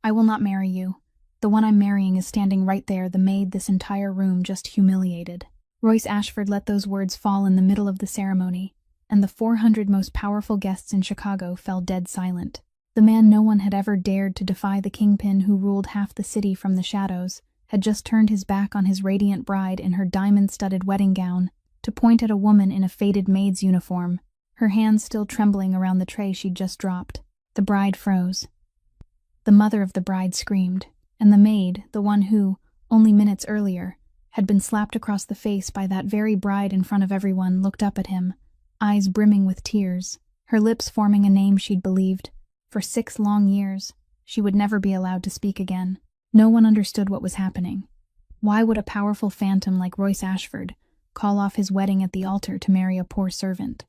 I will not marry you. The one I'm marrying is standing right there, the maid this entire room just humiliated." Royce Ashford let those words fall in the middle of the ceremony, and the 400 most powerful guests in Chicago fell dead silent. The man no one had ever dared to defy, the kingpin who ruled half the city from the shadows, had just turned his back on his radiant bride in her diamond-studded wedding gown to point at a woman in a faded maid's uniform, her hands still trembling around the tray she'd just dropped. The bride froze. The mother of the bride screamed, and the maid, the one who, only minutes earlier, had been slapped across the face by that very bride in front of everyone, looked up at him, eyes brimming with tears, her lips forming a name she'd believed. For 6 long years, she would never be allowed to speak again. No one understood what was happening. Why would a powerful phantom like Royce Ashford call off his wedding at the altar to marry a poor servant?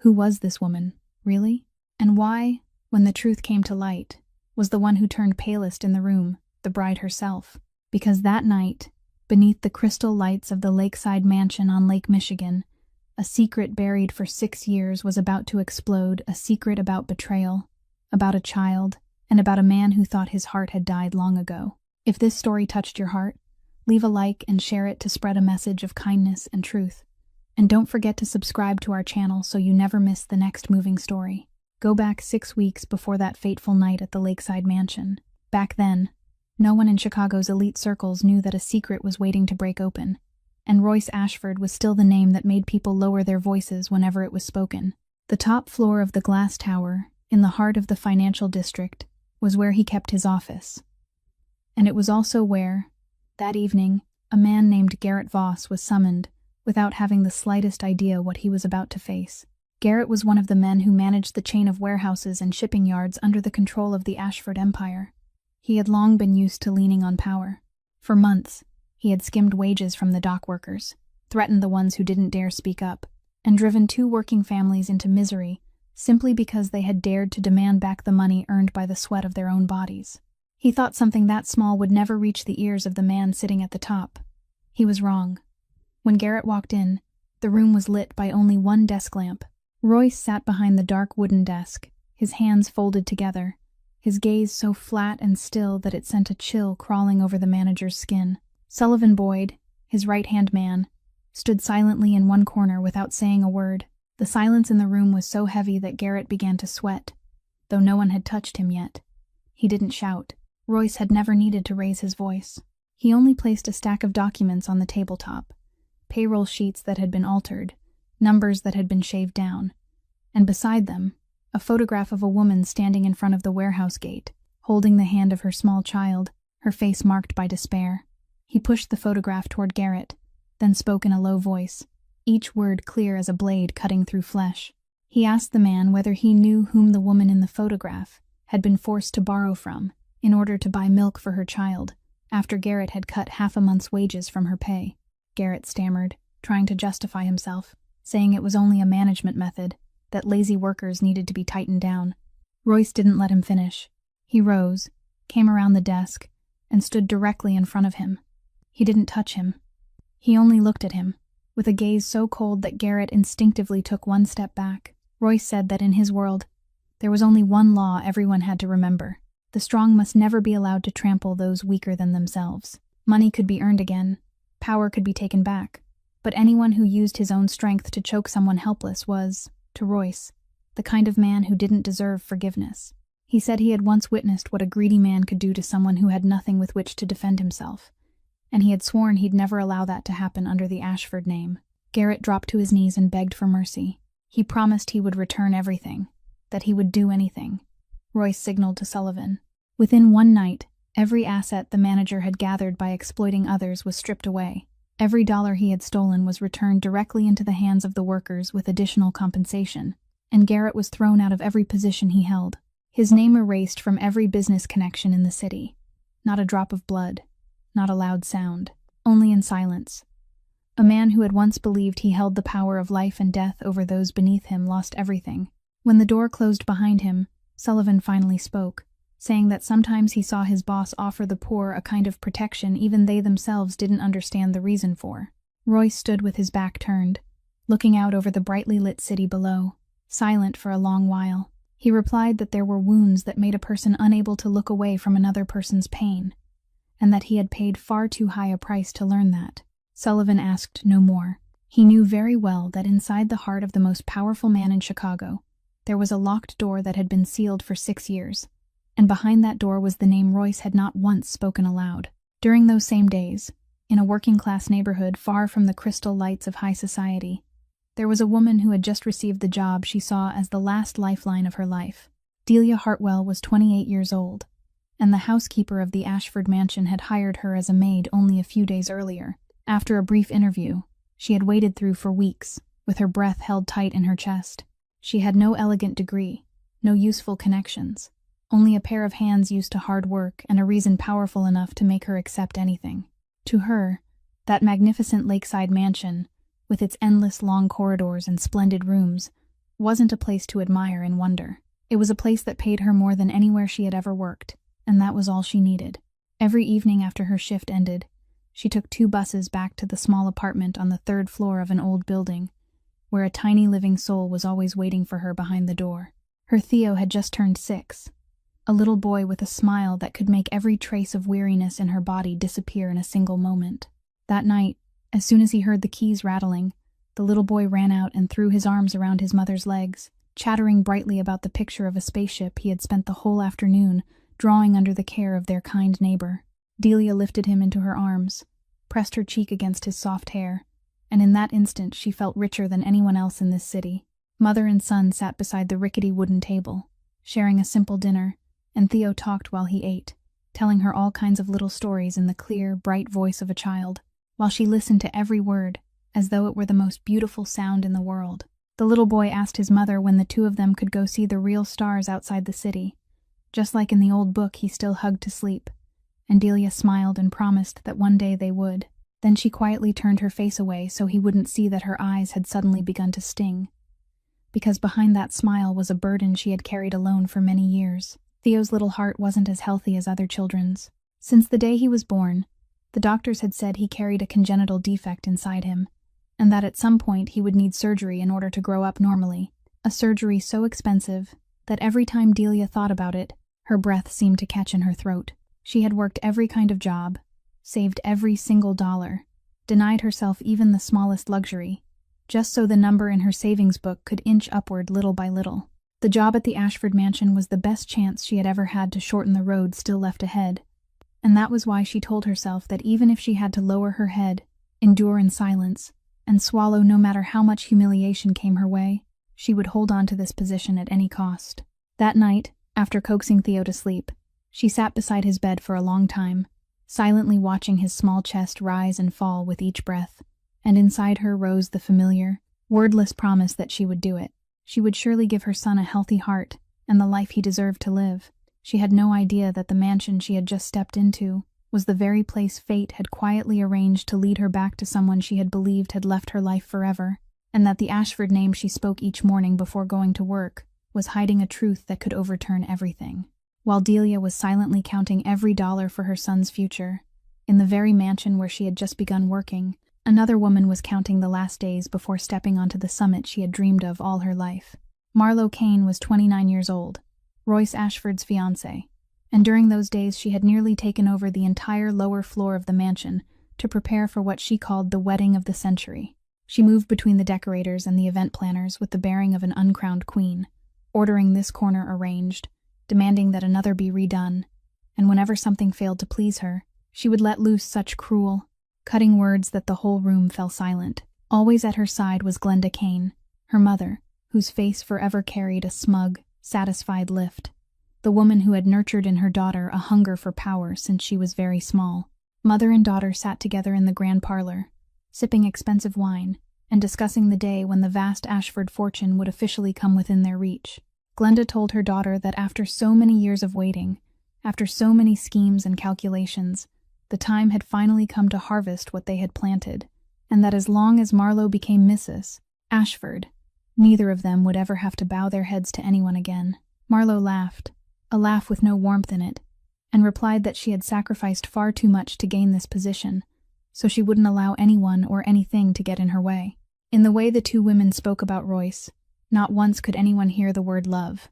Who was this woman, really? And why, when the truth came to light, was the one who turned palest in the room the bride herself? Because that night, beneath the crystal lights of the lakeside mansion on Lake Michigan, a secret buried for 6 years was about to explode, a secret about betrayal, about a child, and about a man who thought his heart had died long ago. If this story touched your heart, leave a like and share it to spread a message of kindness and truth. And don't forget to subscribe to our channel so you never miss the next moving story. Go back 6 weeks before that fateful night at the lakeside mansion. Back then, no one in Chicago's elite circles knew that a secret was waiting to break open, and Royce Ashford was still the name that made people lower their voices whenever it was spoken. The top floor of the glass tower, in the heart of the financial district, was where he kept his office. And it was also where, that evening, a man named Garrett Voss was summoned, without having the slightest idea what he was about to face. Garrett was one of the men who managed the chain of warehouses and shipping yards under the control of the Ashford Empire. He had long been used to leaning on power. For months, he had skimmed wages from the dock workers, threatened the ones who didn't dare speak up, and driven 2 working families into misery simply because they had dared to demand back the money earned by the sweat of their own bodies. He thought something that small would never reach the ears of the man sitting at the top. He was wrong. When Garrett walked in, the room was lit by only one desk lamp. Royce sat behind the dark wooden desk, his hands folded together, his gaze so flat and still that it sent a chill crawling over the manager's skin. Sullivan Boyd, his right-hand man, stood silently in one corner without saying a word. The silence in the room was so heavy that Garrett began to sweat, though no one had touched him yet. He didn't shout. Royce had never needed to raise his voice. He only placed a stack of documents on the tabletop, payroll sheets that had been altered, numbers that had been shaved down, and beside them, a photograph of a woman standing in front of the warehouse gate, holding the hand of her small child, her face marked by despair. He pushed the photograph toward Garrett, then spoke in a low voice, each word clear as a blade cutting through flesh. He asked the man whether he knew whom the woman in the photograph had been forced to borrow from in order to buy milk for her child, after Garrett had cut half a month's wages from her pay. Garrett stammered, trying to justify himself, saying it was only a management method, that lazy workers needed to be tightened down. Royce didn't let him finish. He rose, came around the desk, and stood directly in front of him. He didn't touch him. He only looked at him, with a gaze so cold that Garrett instinctively took one step back. Royce said that in his world, there was only one law everyone had to remember. The strong must never be allowed to trample those weaker than themselves. Money could be earned again, power could be taken back, but anyone who used his own strength to choke someone helpless was, to Royce, the kind of man who didn't deserve forgiveness. He said he had once witnessed what a greedy man could do to someone who had nothing with which to defend himself, and he had sworn he'd never allow that to happen under the Ashford name. Garrett dropped to his knees and begged for mercy. He promised he would return everything, that he would do anything. Royce signaled to Sullivan. Within one night, every asset the manager had gathered by exploiting others was stripped away. Every dollar he had stolen was returned directly into the hands of the workers with additional compensation, and Garrett was thrown out of every position he held. His name erased from every business connection in the city. Not a drop of blood, not a loud sound, only in silence. A man who had once believed he held the power of life and death over those beneath him lost everything. When the door closed behind him, Sullivan finally spoke, saying that sometimes he saw his boss offer the poor a kind of protection even they themselves didn't understand the reason for. Royce stood with his back turned, looking out over the brightly lit city below, silent for a long while. He replied that there were wounds that made a person unable to look away from another person's pain, and that he had paid far too high a price to learn that. Sullivan asked no more. He knew very well that inside the heart of the most powerful man in Chicago, there was a locked door that had been sealed for 6 years, and behind that door was the name Royce had not once spoken aloud. During those same days, in a working-class neighborhood far from the crystal lights of high society, there was a woman who had just received the job she saw as the last lifeline of her life. Delia Hartwell was 28 years old, and the housekeeper of the Ashford mansion had hired her as a maid only a few days earlier. After a brief interview, she had waited through for weeks, with her breath held tight in her chest. She had no elegant degree, no useful connections, only a pair of hands used to hard work and a reason powerful enough to make her accept anything. To her, that magnificent lakeside mansion, with its endless long corridors and splendid rooms, wasn't a place to admire and wonder. It was a place that paid her more than anywhere she had ever worked, and that was all she needed. Every evening after her shift ended, she took 2 buses back to the small apartment on the 3rd floor of an old building, where a tiny living soul was always waiting for her behind the door. Her Theo had just turned 6, a little boy with a smile that could make every trace of weariness in her body disappear in a single moment. That night, as soon as he heard the keys rattling, the little boy ran out and threw his arms around his mother's legs, chattering brightly about the picture of a spaceship he had spent the whole afternoon drawing under the care of their kind neighbor. Delia lifted him into her arms, pressed her cheek against his soft hair, and in that instant she felt richer than anyone else in this city. Mother and son sat beside the rickety wooden table, sharing a simple dinner, and Theo talked while he ate, telling her all kinds of little stories in the clear, bright voice of a child, while she listened to every word, as though it were the most beautiful sound in the world. The little boy asked his mother when the 2 of them could go see the real stars outside the city. Just like in the old book, he still hugged to sleep, and Delia smiled and promised that one day they would. Then she quietly turned her face away so he wouldn't see that her eyes had suddenly begun to sting, because behind that smile was a burden she had carried alone for many years. Theo's little heart wasn't as healthy as other children's. Since the day he was born, the doctors had said he carried a congenital defect inside him, and that at some point he would need surgery in order to grow up normally, a surgery so expensive that every time Delia thought about it, her breath seemed to catch in her throat. She had worked every kind of job, saved every single dollar, denied herself even the smallest luxury, just so the number in her savings book could inch upward little by little. The job at the Ashford mansion was the best chance she had ever had to shorten the road still left ahead, and that was why she told herself that even if she had to lower her head, endure in silence, and swallow no matter how much humiliation came her way, she would hold on to this position at any cost. That night, after coaxing Theo to sleep, she sat beside his bed for a long time, silently watching his small chest rise and fall with each breath, and inside her rose the familiar, wordless promise that she would do it. She would surely give her son a healthy heart and the life he deserved to live. She had no idea that the mansion she had just stepped into was the very place fate had quietly arranged to lead her back to someone she had believed had left her life forever, and that the Ashford name she spoke each morning before going to work was hiding a truth that could overturn everything. While Delia was silently counting every dollar for her son's future, in the very mansion where she had just begun working, another woman was counting the last days before stepping onto the summit she had dreamed of all her life. Marlo Kane was 29 years old, Royce Ashford's fiancé, and during those days she had nearly taken over the entire lower floor of the mansion to prepare for what she called the wedding of the century. She moved between the decorators and the event planners with the bearing of an uncrowned queen, ordering this corner arranged, demanding that another be redone, and whenever something failed to please her, she would let loose such cruel, cutting words that the whole room fell silent. Always at her side was Glenda Kane, her mother, whose face forever carried a smug, satisfied lift, the woman who had nurtured in her daughter a hunger for power since she was very small. Mother and daughter sat together in the grand parlor, sipping expensive wine, and discussing the day when the vast Ashford fortune would officially come within their reach. Glenda told her daughter that after so many years of waiting, after so many schemes and calculations, the time had finally come to harvest what they had planted, and that as long as Marlo became Mrs. Ashford, neither of them would ever have to bow their heads to anyone again. Marlo laughed, a laugh with no warmth in it, and replied that she had sacrificed far too much to gain this position, so she wouldn't allow anyone or anything to get in her way. In the way the two women spoke about Royce, not once could anyone hear the word love,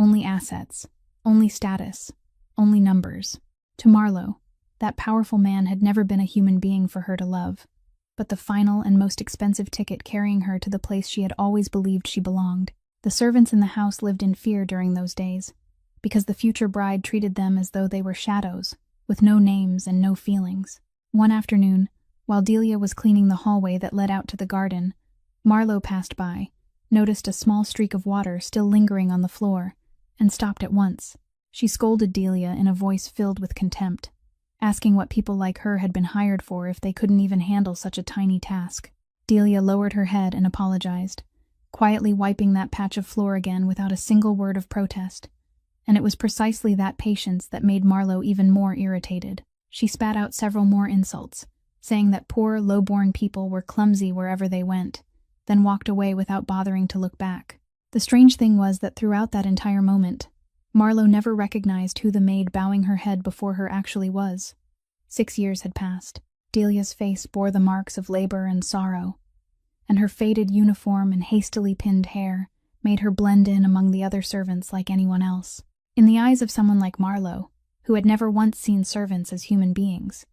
Only assets, only status, only numbers. To Marlowe, that powerful man had never been a human being for her to love, but the final and most expensive ticket carrying her to the place she had always believed she belonged. The servants in the house lived in fear during those days, because the future bride treated them as though they were shadows, with no names and no feelings. One afternoon, while Delia was cleaning the hallway that led out to the garden, Marlowe passed by, noticed a small streak of water still lingering on the floor, and stopped at once. She scolded Delia in a voice filled with contempt, asking what people like her had been hired for if they couldn't even handle such a tiny task. Delia lowered her head and apologized, quietly wiping that patch of floor again without a single word of protest. And it was precisely that patience that made Marlowe even more irritated. She spat out several more insults, saying that poor, low-born people were clumsy wherever they went, then walked away without bothering to look back. The strange thing was that throughout that entire moment, Marlowe never recognized who the maid bowing her head before her actually was. 6 years had passed. Delia's face bore the marks of labor and sorrow, and her faded uniform and hastily pinned hair made her blend in among the other servants like anyone else. In the eyes of someone like Marlowe, who had never once seen servants as human beings,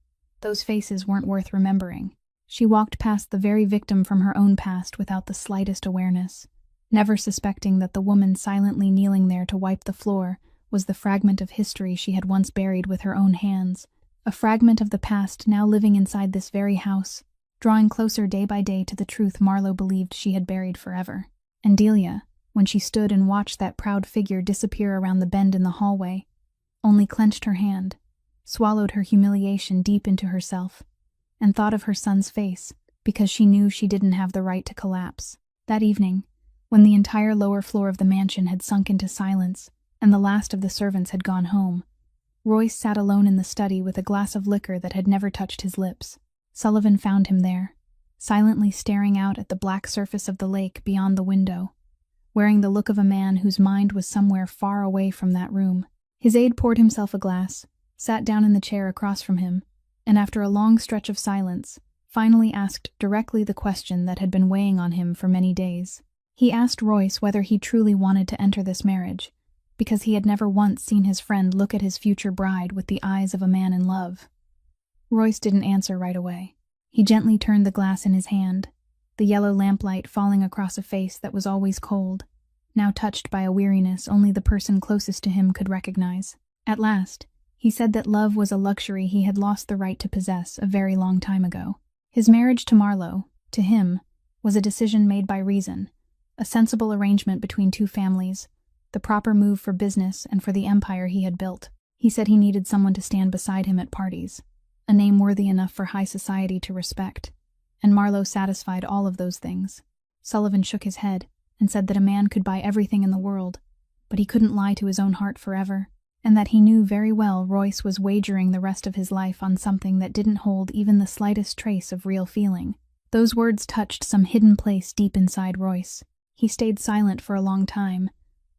those faces weren't worth remembering. She walked past the very victim from her own past without the slightest awareness, never suspecting that the woman silently kneeling there to wipe the floor was the fragment of history she had once buried with her own hands, a fragment of the past now living inside this very house, drawing closer day by day to the truth Marlowe believed she had buried forever. And Delia, when she stood and watched that proud figure disappear around the bend in the hallway, only clenched her hand, swallowed her humiliation deep into herself, and thought of her son's face, because she knew she didn't have the right to collapse. That evening, when the entire lower floor of the mansion had sunk into silence and the last of the servants had gone home, Royce sat alone in the study with a glass of liquor that had never touched his lips. Sullivan found him there, silently staring out at the black surface of the lake beyond the window, wearing the look of a man whose mind was somewhere far away from that room. His aide poured himself a glass, sat down in the chair across from him, and after a long stretch of silence, finally asked directly the question that had been weighing on him for many days. He asked Royce whether he truly wanted to enter this marriage, because he had never once seen his friend look at his future bride with the eyes of a man in love. Royce didn't answer right away. He gently turned the glass in his hand, the yellow lamplight falling across a face that was always cold, now touched by a weariness only the person closest to him could recognize. At last, he said that love was a luxury he had lost the right to possess a very long time ago. His marriage to Marlowe, to him, was a decision made by reason, a sensible arrangement between two families, the proper move for business and for the empire he had built. He said he needed someone to stand beside him at parties, a name worthy enough for high society to respect, and Marlowe satisfied all of those things. Sullivan shook his head and said that a man could buy everything in the world, but he couldn't lie to his own heart forever, and that he knew very well Royce was wagering the rest of his life on something that didn't hold even the slightest trace of real feeling. Those words touched some hidden place deep inside Royce. He stayed silent for a long time,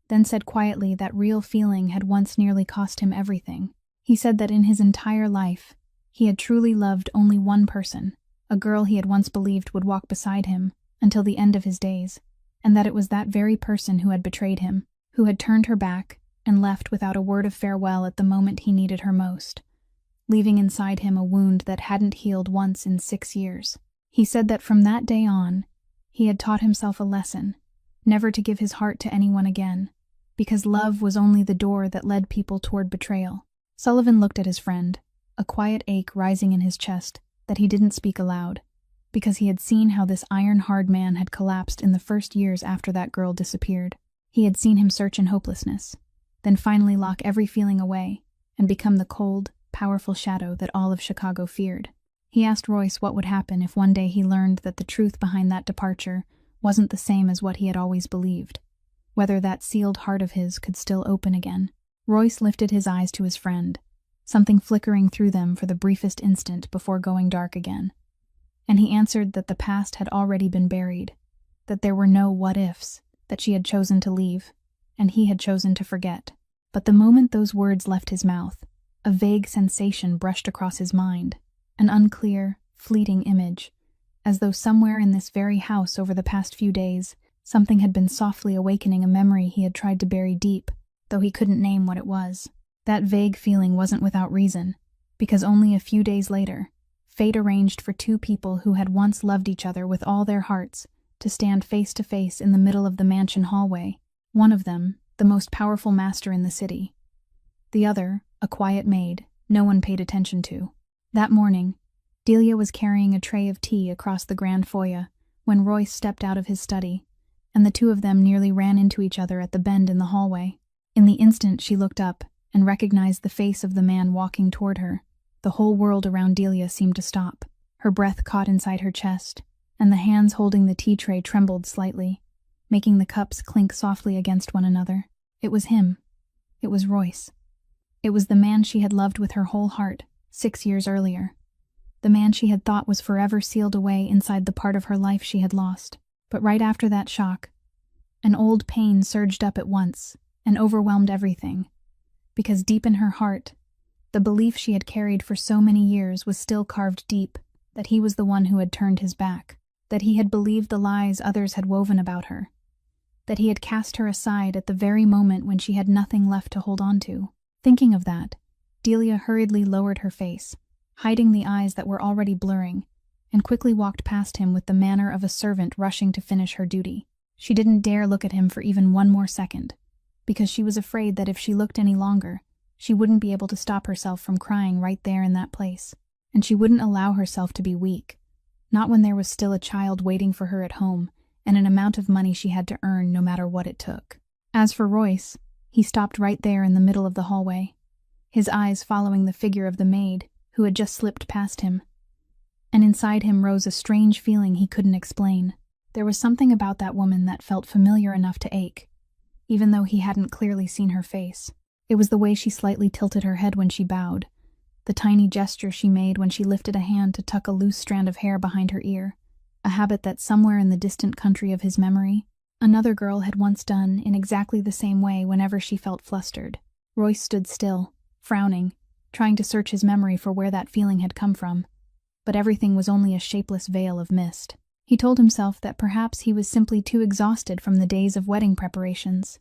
then said quietly that real feeling had once nearly cost him everything. He said that in his entire life, he had truly loved only one person, a girl he had once believed would walk beside him until the end of his days, and that it was that very person who had betrayed him, who had turned her back and left without a word of farewell at the moment he needed her most, leaving inside him a wound that hadn't healed once in 6 years. He said that from that day on, he had taught himself a lesson, never to give his heart to anyone again, because love was only the door that led people toward betrayal. Sullivan looked at his friend, a quiet ache rising in his chest that he didn't speak aloud, because he had seen how this iron-hard man had collapsed in the first years after that girl disappeared. He had seen him search in hopelessness, then finally lock every feeling away and become the cold, powerful shadow that all of Chicago feared. He asked Royce what would happen if one day he learned that the truth behind that departure wasn't the same as what he had always believed, whether that sealed heart of his could still open again. Royce lifted his eyes to his friend, something flickering through them for the briefest instant before going dark again. And he answered that the past had already been buried, that there were no what-ifs, that she had chosen to leave, and he had chosen to forget. But the moment those words left his mouth, a vague sensation brushed across his mind, an unclear, fleeting image, as though somewhere in this very house over the past few days, something had been softly awakening a memory he had tried to bury deep, though he couldn't name what it was. That vague feeling wasn't without reason, because only a few days later, fate arranged for two people who had once loved each other with all their hearts to stand face to face in the middle of the mansion hallway. One of them, the most powerful master in the city. The other, a quiet maid no one paid attention to. That morning, Delia was carrying a tray of tea across the grand foyer when Royce stepped out of his study, and the two of them nearly ran into each other at the bend in the hallway. In the instant she looked up and recognized the face of the man walking toward her, the whole world around Delia seemed to stop. Her breath caught inside her chest, and the hands holding the tea tray trembled slightly, making the cups clink softly against one another. It was him. It was Royce. It was the man she had loved with her whole heart 6 years earlier. The man she had thought was forever sealed away inside the part of her life she had lost. But right after that shock, an old pain surged up at once and overwhelmed everything, because deep in her heart, the belief she had carried for so many years was still carved deep, that he was the one who had turned his back, that he had believed the lies others had woven about her, that he had cast her aside at the very moment when she had nothing left to hold on to. Thinking of that, Delia hurriedly lowered her face, hiding the eyes that were already blurring, and quickly walked past him with the manner of a servant rushing to finish her duty. She didn't dare look at him for even one more second, because she was afraid that if she looked any longer, she wouldn't be able to stop herself from crying right there in that place, and she wouldn't allow herself to be weak, not when there was still a child waiting for her at home and an amount of money she had to earn no matter what it took. As for Royce, he stopped right there in the middle of the hallway, his eyes following the figure of the maid who had just slipped past him. And inside him rose a strange feeling he couldn't explain. There was something about that woman that felt familiar enough to ache, even though he hadn't clearly seen her face. It was the way she slightly tilted her head when she bowed, the tiny gesture she made when she lifted a hand to tuck a loose strand of hair behind her ear, a habit that somewhere in the distant country of his memory, another girl had once done in exactly the same way whenever she felt flustered. Royce stood still, frowning, trying to search his memory for where that feeling had come from, but everything was only a shapeless veil of mist. He told himself that perhaps he was simply too exhausted from the days of wedding preparations,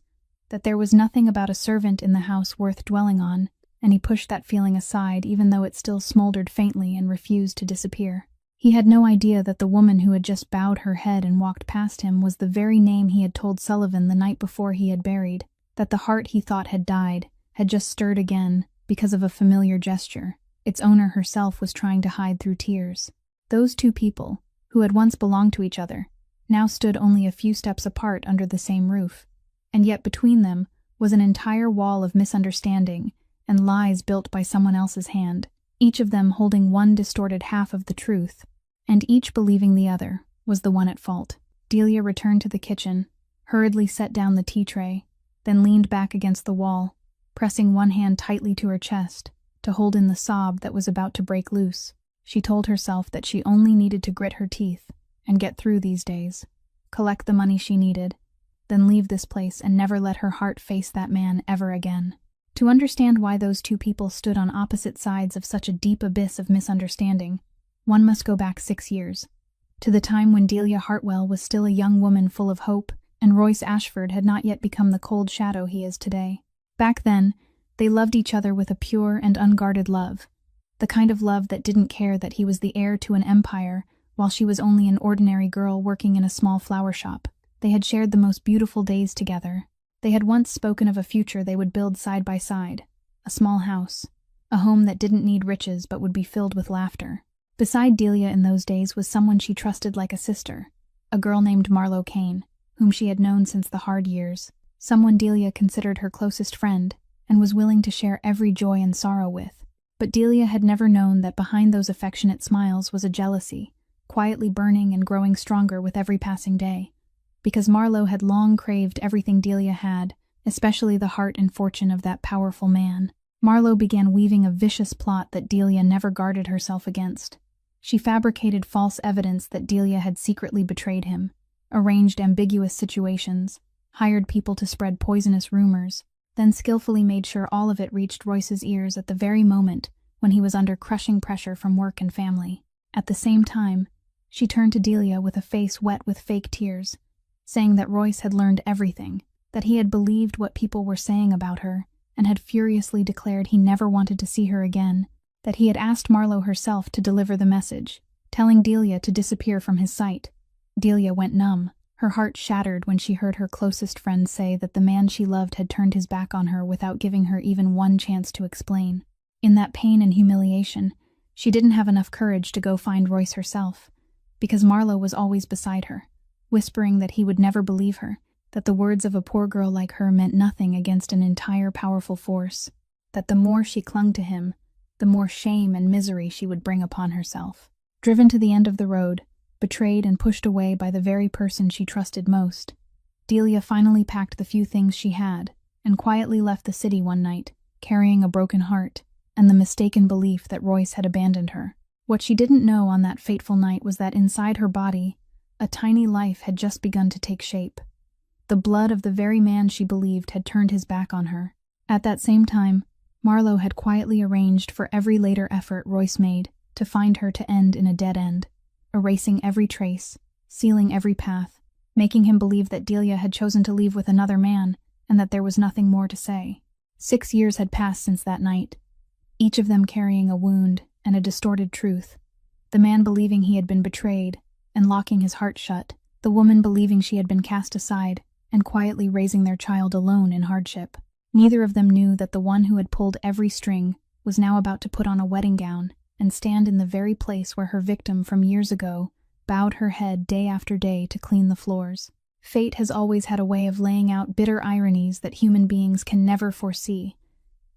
that there was nothing about a servant in the house worth dwelling on, and he pushed that feeling aside even though it still smoldered faintly and refused to disappear. He had no idea that the woman who had just bowed her head and walked past him was the very name he had told Sullivan the night before he had buried, that the heart he thought had died had just stirred again because of a familiar gesture its owner herself was trying to hide through tears. Those two people, who had once belonged to each other, now stood only a few steps apart under the same roof, and yet between them was an entire wall of misunderstanding and lies built by someone else's hand, each of them holding one distorted half of the truth, and each believing the other was the one at fault. Delia returned to the kitchen, hurriedly set down the tea tray, then leaned back against the wall, pressing one hand tightly to her chest to hold in the sob that was about to break loose. She told herself that she only needed to grit her teeth and get through these days, collect the money she needed, then leave this place and never let her heart face that man ever again. To understand why those two people stood on opposite sides of such a deep abyss of misunderstanding, one must go back 6 years, to the time when Delia Hartwell was still a young woman full of hope, and Royce Ashford had not yet become the cold shadow he is today. Back then, they loved each other with a pure and unguarded love, the kind of love that didn't care that he was the heir to an empire while she was only an ordinary girl working in a small flower shop. They had shared the most beautiful days together. They had once spoken of a future they would build side by side, a small house, a home that didn't need riches but would be filled with laughter. Beside Delia in those days was someone she trusted like a sister, a girl named Marlo Kane, whom she had known since the hard years, someone Delia considered her closest friend and was willing to share every joy and sorrow with. But Delia had never known that behind those affectionate smiles was a jealousy, quietly burning and growing stronger with every passing day, because Marlo had long craved everything Delia had, especially the heart and fortune of that powerful man. Marlo began weaving a vicious plot that Delia never guarded herself against. She fabricated false evidence that Delia had secretly betrayed him, arranged ambiguous situations, hired people to spread poisonous rumors, then skillfully made sure all of it reached Royce's ears at the very moment when he was under crushing pressure from work and family. At the same time, she turned to Delia with a face wet with fake tears, saying that Royce had learned everything, that he had believed what people were saying about her and had furiously declared he never wanted to see her again, that he had asked Marlo herself to deliver the message, telling Delia to disappear from his sight. Delia went numb, her heart shattered when she heard her closest friend say that the man she loved had turned his back on her without giving her even one chance to explain. In that pain and humiliation, she didn't have enough courage to go find Royce herself, because Marlo was always beside her, whispering that he would never believe her, that the words of a poor girl like her meant nothing against an entire powerful force, that the more she clung to him, the more shame and misery she would bring upon herself. Driven to the end of the road, betrayed and pushed away by the very person she trusted most, Delia finally packed the few things she had and quietly left the city one night, carrying a broken heart and the mistaken belief that Royce had abandoned her. What she didn't know on that fateful night was that inside her body, a tiny life had just begun to take shape. The blood of the very man she believed had turned his back on her. At that same time, Marlo had quietly arranged for every later effort Royce made to find her to end in a dead end, erasing every trace, sealing every path, making him believe that Delia had chosen to leave with another man and that there was nothing more to say. 6 years had passed since that night, each of them carrying a wound and a distorted truth. The man believing he had been betrayed and locking his heart shut, the woman believing she had been cast aside and quietly raising their child alone in hardship. Neither of them knew that the one who had pulled every string was now about to put on a wedding gown and stand in the very place where her victim from years ago bowed her head day after day to clean the floors. Fate has always had a way of laying out bitter ironies that human beings can never foresee,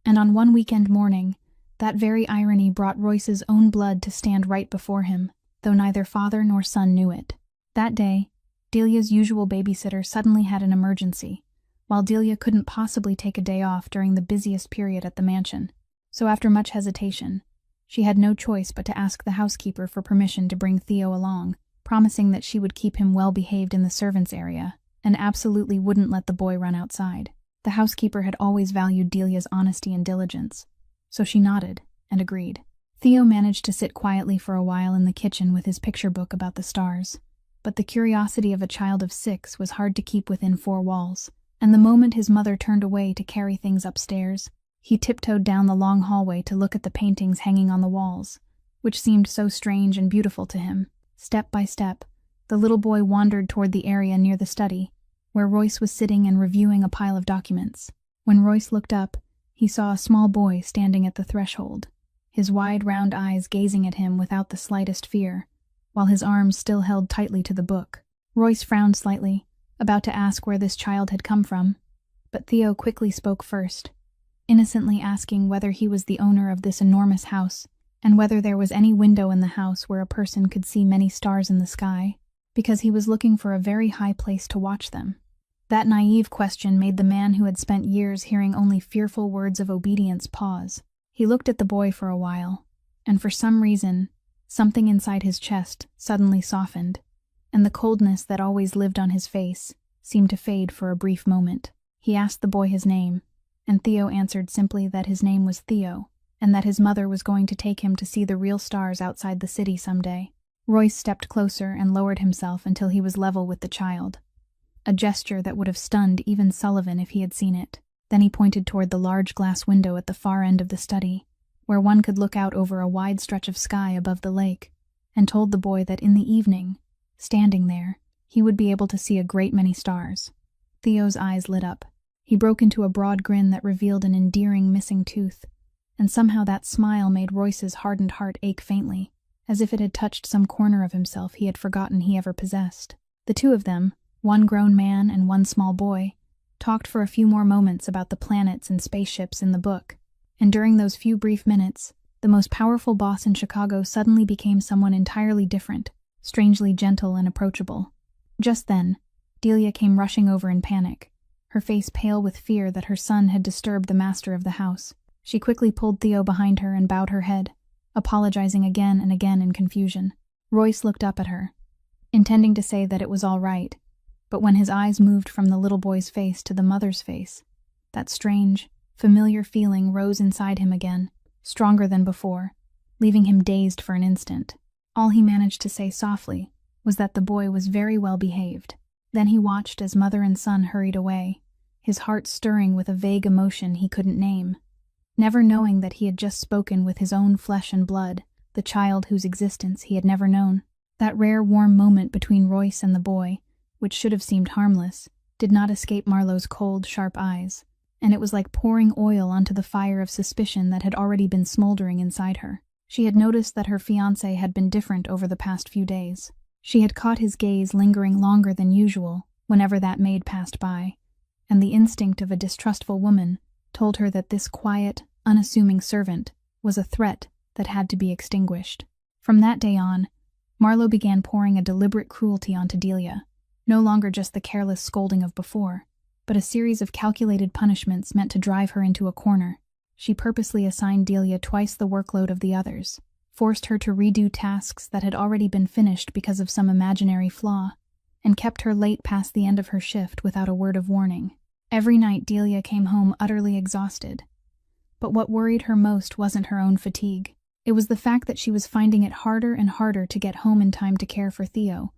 and on one weekend morning, that very irony brought Royce's own blood to stand right before him, though neither father nor son knew it. That day, Delia's usual babysitter suddenly had an emergency, while Delia couldn't possibly take a day off during the busiest period at the mansion. So after much hesitation, she had no choice but to ask the housekeeper for permission to bring Theo along, promising that she would keep him well behaved in the servants' area and absolutely wouldn't let the boy run outside. The housekeeper had always valued Delia's honesty and diligence, so she nodded and agreed. Theo managed to sit quietly for a while in the kitchen with his picture book about the stars, but the curiosity of a child of 6 was hard to keep within 4 walls, and the moment his mother turned away to carry things upstairs, he tiptoed down the long hallway to look at the paintings hanging on the walls, which seemed so strange and beautiful to him. Step by step, the little boy wandered toward the area near the study, where Royce was sitting and reviewing a pile of documents. When Royce looked up, he saw a small boy standing at the threshold, his wide round eyes gazing at him without the slightest fear, while his arms still held tightly to the book. Royce frowned slightly, about to ask where this child had come from, but Theo quickly spoke first, innocently asking whether he was the owner of this enormous house, and whether there was any window in the house where a person could see many stars in the sky, because he was looking for a very high place to watch them. That naive question made the man who had spent years hearing only fearful words of obedience pause. He looked at the boy for a while, and for some reason, something inside his chest suddenly softened, and the coldness that always lived on his face seemed to fade for a brief moment. He asked the boy his name, and Theo answered simply that his name was Theo, and that his mother was going to take him to see the real stars outside the city someday. Royce stepped closer and lowered himself until he was level with the child, a gesture that would have stunned even Sullivan if he had seen it. Then he pointed toward the large glass window at the far end of the study, where one could look out over a wide stretch of sky above the lake, and told the boy that in the evening, standing there, he would be able to see a great many stars. Theo's eyes lit up. He broke into a broad grin that revealed an endearing missing tooth, and somehow that smile made Royce's hardened heart ache faintly, as if it had touched some corner of himself he had forgotten he ever possessed. The two of them, one grown man and one small boy, talked for a few more moments about the planets and spaceships in the book, and during those few brief minutes, the most powerful boss in Chicago suddenly became someone entirely different, strangely gentle and approachable. Just then, Delia came rushing over in panic, her face pale with fear that her son had disturbed the master of the house. She quickly pulled Theo behind her and bowed her head, apologizing again and again in confusion. Royce looked up at her, intending to say that it was all right, but when his eyes moved from the little boy's face to the mother's face, that strange, familiar feeling rose inside him again, stronger than before, leaving him dazed for an instant. All he managed to say softly was that the boy was very well behaved. Then he watched as mother and son hurried away, his heart stirring with a vague emotion he couldn't name. Never knowing that he had just spoken with his own flesh and blood, the child whose existence he had never known. That rare warm moment between Royce and the boy, which should have seemed harmless, did not escape Marlowe's cold, sharp eyes, and it was like pouring oil onto the fire of suspicion that had already been smoldering inside her. She had noticed that her fiancé had been different over the past few days. She had caught his gaze lingering longer than usual whenever that maid passed by, and the instinct of a distrustful woman told her that this quiet, unassuming servant was a threat that had to be extinguished. From that day on, Marlowe began pouring a deliberate cruelty onto Delia, no longer just the careless scolding of before, but a series of calculated punishments meant to drive her into a corner. She purposely assigned Delia twice the workload of the others, forced her to redo tasks that had already been finished because of some imaginary flaw, and kept her late past the end of her shift without a word of warning. Every night Delia came home utterly exhausted. But what worried her most wasn't her own fatigue. It was the fact that she was finding it harder and harder to get home in time to care for Theo,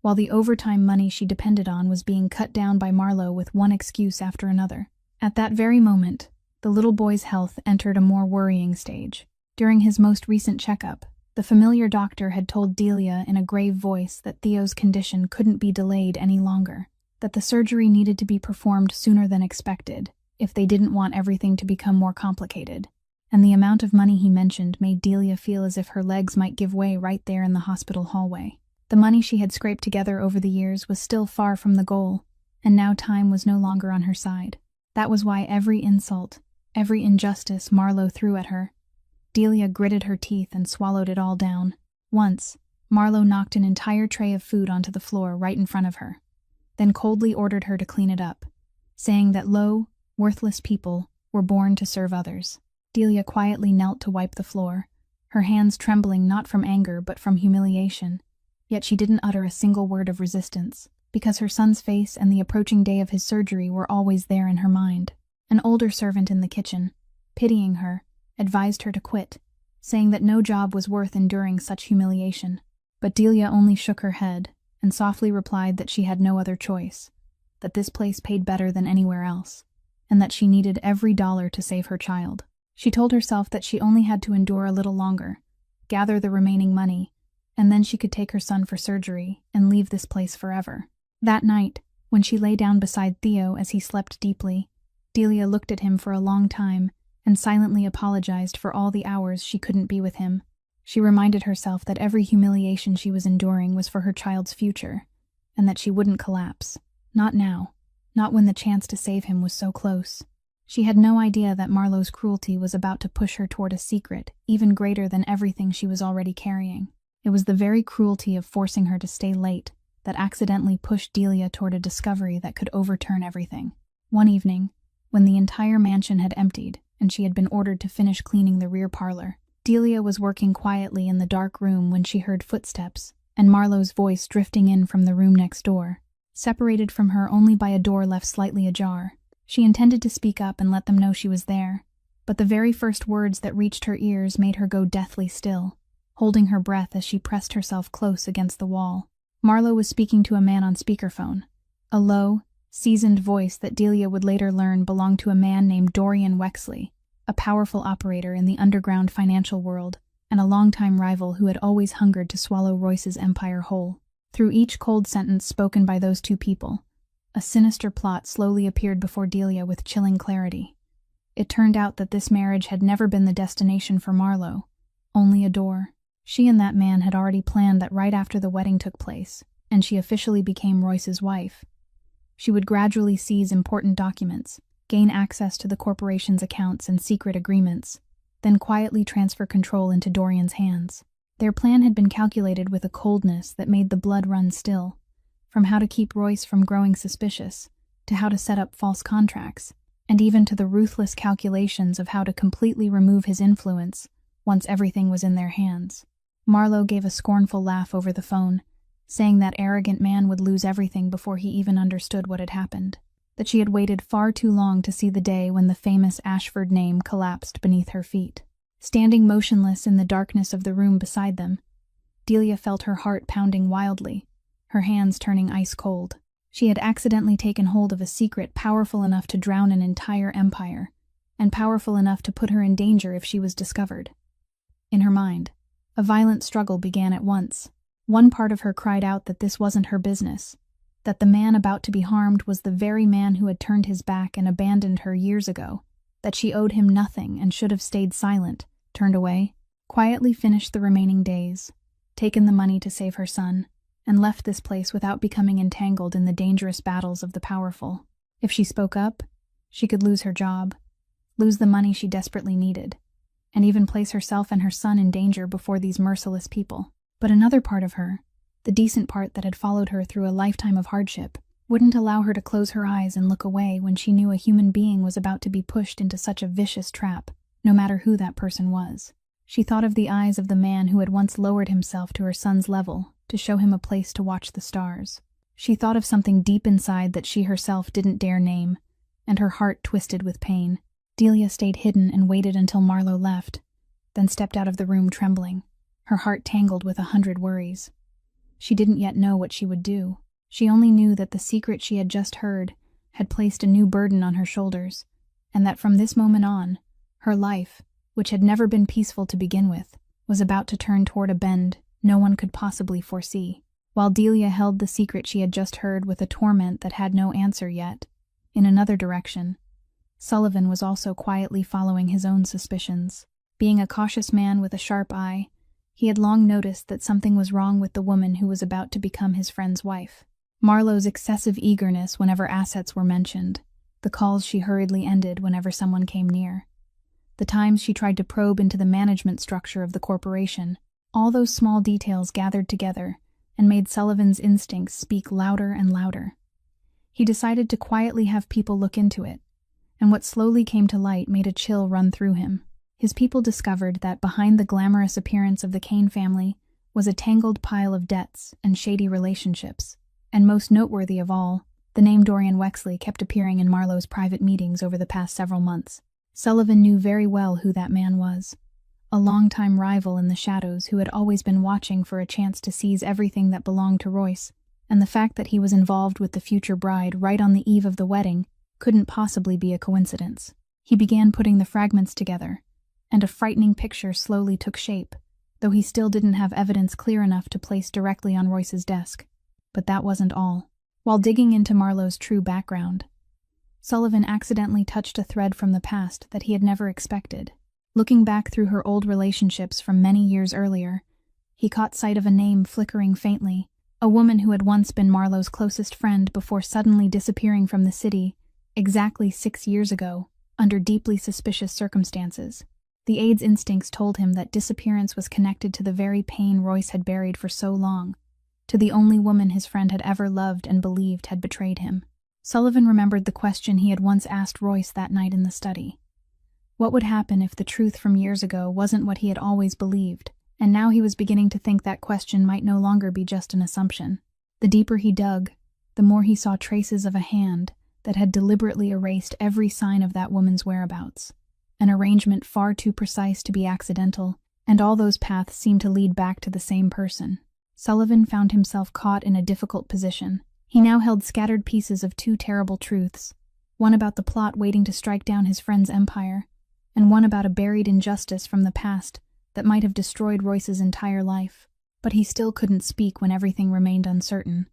while the overtime money she depended on was being cut down by Marlowe with one excuse after another. At that very moment, the little boy's health entered a more worrying stage. During his most recent checkup, the familiar doctor had told Delia in a grave voice that Theo's condition couldn't be delayed any longer, that the surgery needed to be performed sooner than expected, if they didn't want everything to become more complicated. And the amount of money he mentioned made Delia feel as if her legs might give way right there in the hospital hallway. The money she had scraped together over the years was still far from the goal, and now time was no longer on her side. That was why every insult, every injustice Marlowe threw at her, Delia gritted her teeth and swallowed it all down. Once, Marlowe knocked an entire tray of food onto the floor right in front of her, then coldly ordered her to clean it up, saying that low, worthless people were born to serve others. Delia quietly knelt to wipe the floor, her hands trembling not from anger but from humiliation. Yet she didn't utter a single word of resistance, because her son's face and the approaching day of his surgery were always there in her mind. An older servant in the kitchen, pitying her, advised her to quit, saying that no job was worth enduring such humiliation. But Delia only shook her head and softly replied that she had no other choice, that this place paid better than anywhere else, and that she needed every dollar to save her child. She told herself that she only had to endure a little longer, gather the remaining money, and then she could take her son for surgery and leave this place forever. That night, when she lay down beside Theo as he slept deeply, Delia looked at him for a long time and silently apologized for all the hours she couldn't be with him. She reminded herself that every humiliation she was enduring was for her child's future, and that she wouldn't collapse. Not now. Not when the chance to save him was so close. She had no idea that Marlowe's cruelty was about to push her toward a secret even greater than everything she was already carrying. It was the very cruelty of forcing her to stay late that accidentally pushed Delia toward a discovery that could overturn everything. One evening, when the entire mansion had emptied and she had been ordered to finish cleaning the rear parlor, Delia was working quietly in the dark room when she heard footsteps and Marlowe's voice drifting in from the room next door, separated from her only by a door left slightly ajar. She intended to speak up and let them know she was there, but the very first words that reached her ears made her go deathly still, holding her breath as she pressed herself close against the wall. Marlowe was speaking to a man on speakerphone, a low, seasoned voice that Delia would later learn belonged to a man named Dorian Wexley, a powerful operator in the underground financial world and a longtime rival who had always hungered to swallow Royce's empire whole. Through each cold sentence spoken by those two people, a sinister plot slowly appeared before Delia with chilling clarity. It turned out that this marriage had never been the destination for Marlowe, only a door. She and that man had already planned that right after the wedding took place, and she officially became Royce's wife, she would gradually seize important documents, gain access to the corporation's accounts and secret agreements, then quietly transfer control into Dorian's hands. Their plan had been calculated with a coldness that made the blood run still, from how to keep Royce from growing suspicious, to how to set up false contracts, and even to the ruthless calculations of how to completely remove his influence once everything was in their hands. Marlowe gave a scornful laugh over the phone, saying that arrogant man would lose everything before he even understood what had happened, that she had waited far too long to see the day when the famous Ashford name collapsed beneath her feet. Standing motionless in the darkness of the room beside them, Delia felt her heart pounding wildly, her hands turning ice cold. She had accidentally taken hold of a secret powerful enough to drown an entire empire, and powerful enough to put her in danger if she was discovered. In her mind, a violent struggle began at once. One part of her cried out that this wasn't her business, that the man about to be harmed was the very man who had turned his back and abandoned her years ago, that she owed him nothing and should have stayed silent, turned away, quietly finished the remaining days, taken the money to save her son, and left this place without becoming entangled in the dangerous battles of the powerful. If she spoke up, she could lose her job, lose the money she desperately needed, and even place herself and her son in danger before these merciless people. But another part of her, the decent part that had followed her through a lifetime of hardship, wouldn't allow her to close her eyes and look away when she knew a human being was about to be pushed into such a vicious trap, no matter who that person was. She thought of the eyes of the man who had once lowered himself to her son's level to show him a place to watch the stars. She thought of something deep inside that she herself didn't dare name, and her heart twisted with pain. Delia stayed hidden and waited until Marlowe left, then stepped out of the room trembling, her heart tangled with 100 worries. She didn't yet know what she would do. She only knew that the secret she had just heard had placed a new burden on her shoulders, and that from this moment on, her life, which had never been peaceful to begin with, was about to turn toward a bend no one could possibly foresee. While Delia held the secret she had just heard with a torment that had no answer yet, in another direction, Sullivan was also quietly following his own suspicions. Being a cautious man with a sharp eye, he had long noticed that something was wrong with the woman who was about to become his friend's wife. Marlowe's excessive eagerness whenever assets were mentioned, the calls she hurriedly ended whenever someone came near, the times she tried to probe into the management structure of the corporation, all those small details gathered together and made Sullivan's instincts speak louder and louder. He decided to quietly have people look into it, and what slowly came to light made a chill run through him. His people discovered that behind the glamorous appearance of the Kane family was a tangled pile of debts and shady relationships, and most noteworthy of all, the name Dorian Wexley kept appearing in Marlowe's private meetings over the past several months. Sullivan knew very well who that man was, a longtime rival in the shadows who had always been watching for a chance to seize everything that belonged to Royce, and the fact that he was involved with the future bride right on the eve of the wedding couldn't possibly be a coincidence. He began putting the fragments together, and a frightening picture slowly took shape, though he still didn't have evidence clear enough to place directly on Royce's desk. But that wasn't all. While digging into Marlowe's true background, Sullivan accidentally touched a thread from the past that he had never expected. Looking back through her old relationships from many years earlier, he caught sight of a name flickering faintly, a woman who had once been Marlowe's closest friend before suddenly disappearing from the city exactly 6 years ago, under deeply suspicious circumstances. The aide's instincts told him that disappearance was connected to the very pain Royce had buried for so long, to the only woman his friend had ever loved and believed had betrayed him. Sullivan remembered the question he had once asked Royce that night in the study. What would happen if the truth from years ago wasn't what he had always believed? And now he was beginning to think that question might no longer be just an assumption. The deeper he dug, the more he saw traces of a hand that had deliberately erased every sign of that woman's whereabouts. An arrangement far too precise to be accidental, and all those paths seemed to lead back to the same person. Sullivan found himself caught in a difficult position. He now held scattered pieces of two terrible truths, one about the plot waiting to strike down his friend's empire, and one about a buried injustice from the past that might have destroyed Royce's entire life. But he still couldn't speak when everything remained uncertain,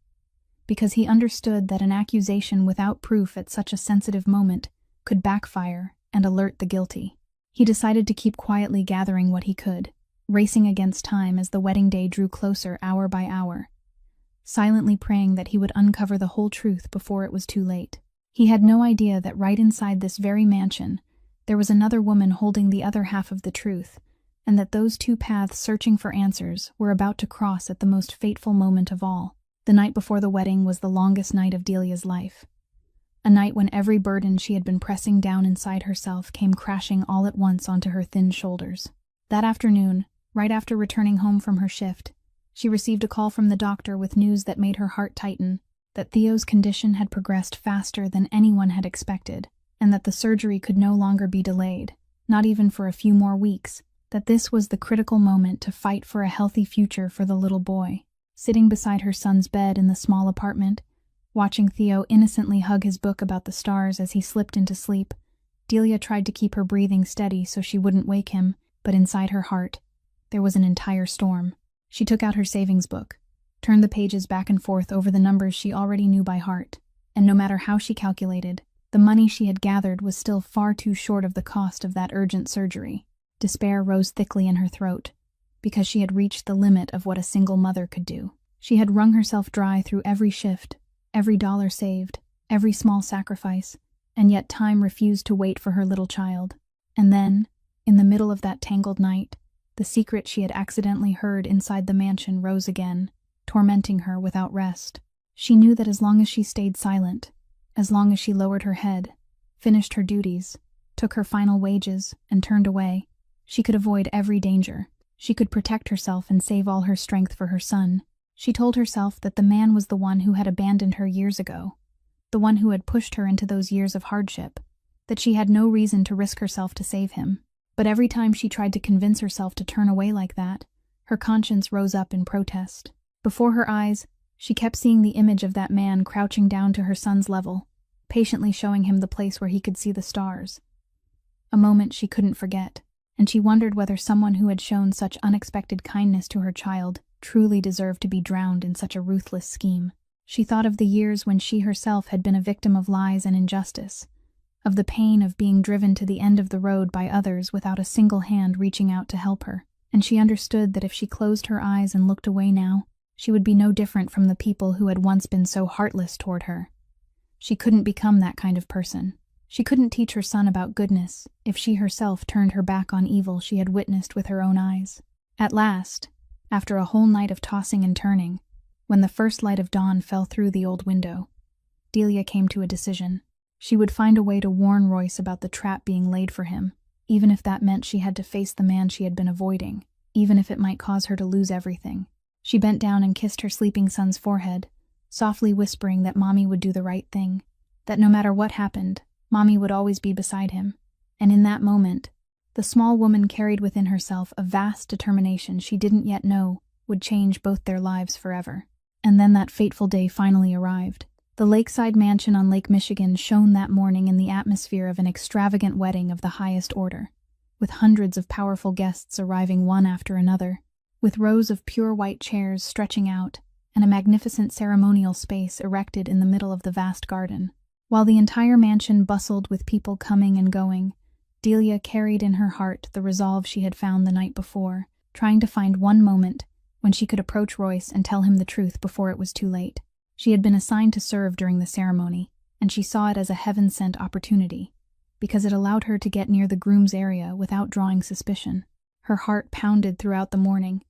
because he understood that an accusation without proof at such a sensitive moment could backfire and alert the guilty. He decided to keep quietly gathering what he could, racing against time as the wedding day drew closer hour by hour, silently praying that he would uncover the whole truth before it was too late. He had no idea that right inside this very mansion, there was another woman holding the other half of the truth, and that those two paths searching for answers were about to cross at the most fateful moment of all. The night before the wedding was the longest night of Delia's life. A night when every burden she had been pressing down inside herself came crashing all at once onto her thin shoulders. That afternoon, right after returning home from her shift, she received a call from the doctor with news that made her heart tighten, that Theo's condition had progressed faster than anyone had expected, and that the surgery could no longer be delayed, not even for a few more weeks, that this was the critical moment to fight for a healthy future for the little boy. Sitting beside her son's bed in the small apartment, Watching Theo innocently hug his book about the stars as he slipped into sleep, Delia tried to keep her breathing steady so she wouldn't wake him, but inside her heart, there was an entire storm. She took out her savings book, turned the pages back and forth over the numbers she already knew by heart, and no matter how she calculated, the money she had gathered was still far too short of the cost of that urgent surgery. Despair rose thickly in her throat, because she had reached the limit of what a single mother could do. She had wrung herself dry through every shift, every dollar saved, every small sacrifice, and yet time refused to wait for her little child. And then, in the middle of that tangled night, the secret she had accidentally heard inside the mansion rose again, tormenting her without rest. She knew that as long as she stayed silent, as long as she lowered her head, finished her duties, took her final wages, and turned away, she could avoid every danger. She could protect herself and save all her strength for her son. She told herself that the man was the one who had abandoned her years ago, the one who had pushed her into those years of hardship, that she had no reason to risk herself to save him. But every time she tried to convince herself to turn away like that, her conscience rose up in protest. Before her eyes, she kept seeing the image of that man crouching down to her son's level, patiently showing him the place where he could see the stars. A moment she couldn't forget, and she wondered whether someone who had shown such unexpected kindness to her child truly deserved to be drowned in such a ruthless scheme. She thought of the years when she herself had been a victim of lies and injustice, of the pain of being driven to the end of the road by others without a single hand reaching out to help her, and she understood that if she closed her eyes and looked away now, she would be no different from the people who had once been so heartless toward her. She couldn't become that kind of person. She couldn't teach her son about goodness if she herself turned her back on evil she had witnessed with her own eyes. At last, after a whole night of tossing and turning, when the first light of dawn fell through the old window, Delia came to a decision. She would find a way to warn Royce about the trap being laid for him, even if that meant she had to face the man she had been avoiding, even if it might cause her to lose everything. She bent down and kissed her sleeping son's forehead, softly whispering that Mommy would do the right thing, that no matter what happened, Mommy would always be beside him. And in that moment, the small woman carried within herself a vast determination she didn't yet know would change both their lives forever. And then that fateful day finally arrived. The lakeside mansion on Lake Michigan shone that morning in the atmosphere of an extravagant wedding of the highest order, with hundreds of powerful guests arriving one after another, with rows of pure white chairs stretching out and a magnificent ceremonial space erected in the middle of the vast garden. While the entire mansion bustled with people coming and going, Delia carried in her heart the resolve she had found the night before, trying to find one moment when she could approach Royce and tell him the truth before it was too late. She had been assigned to serve during the ceremony, and she saw it as a heaven-sent opportunity, because it allowed her to get near the groom's area without drawing suspicion. Her heart pounded throughout the morning,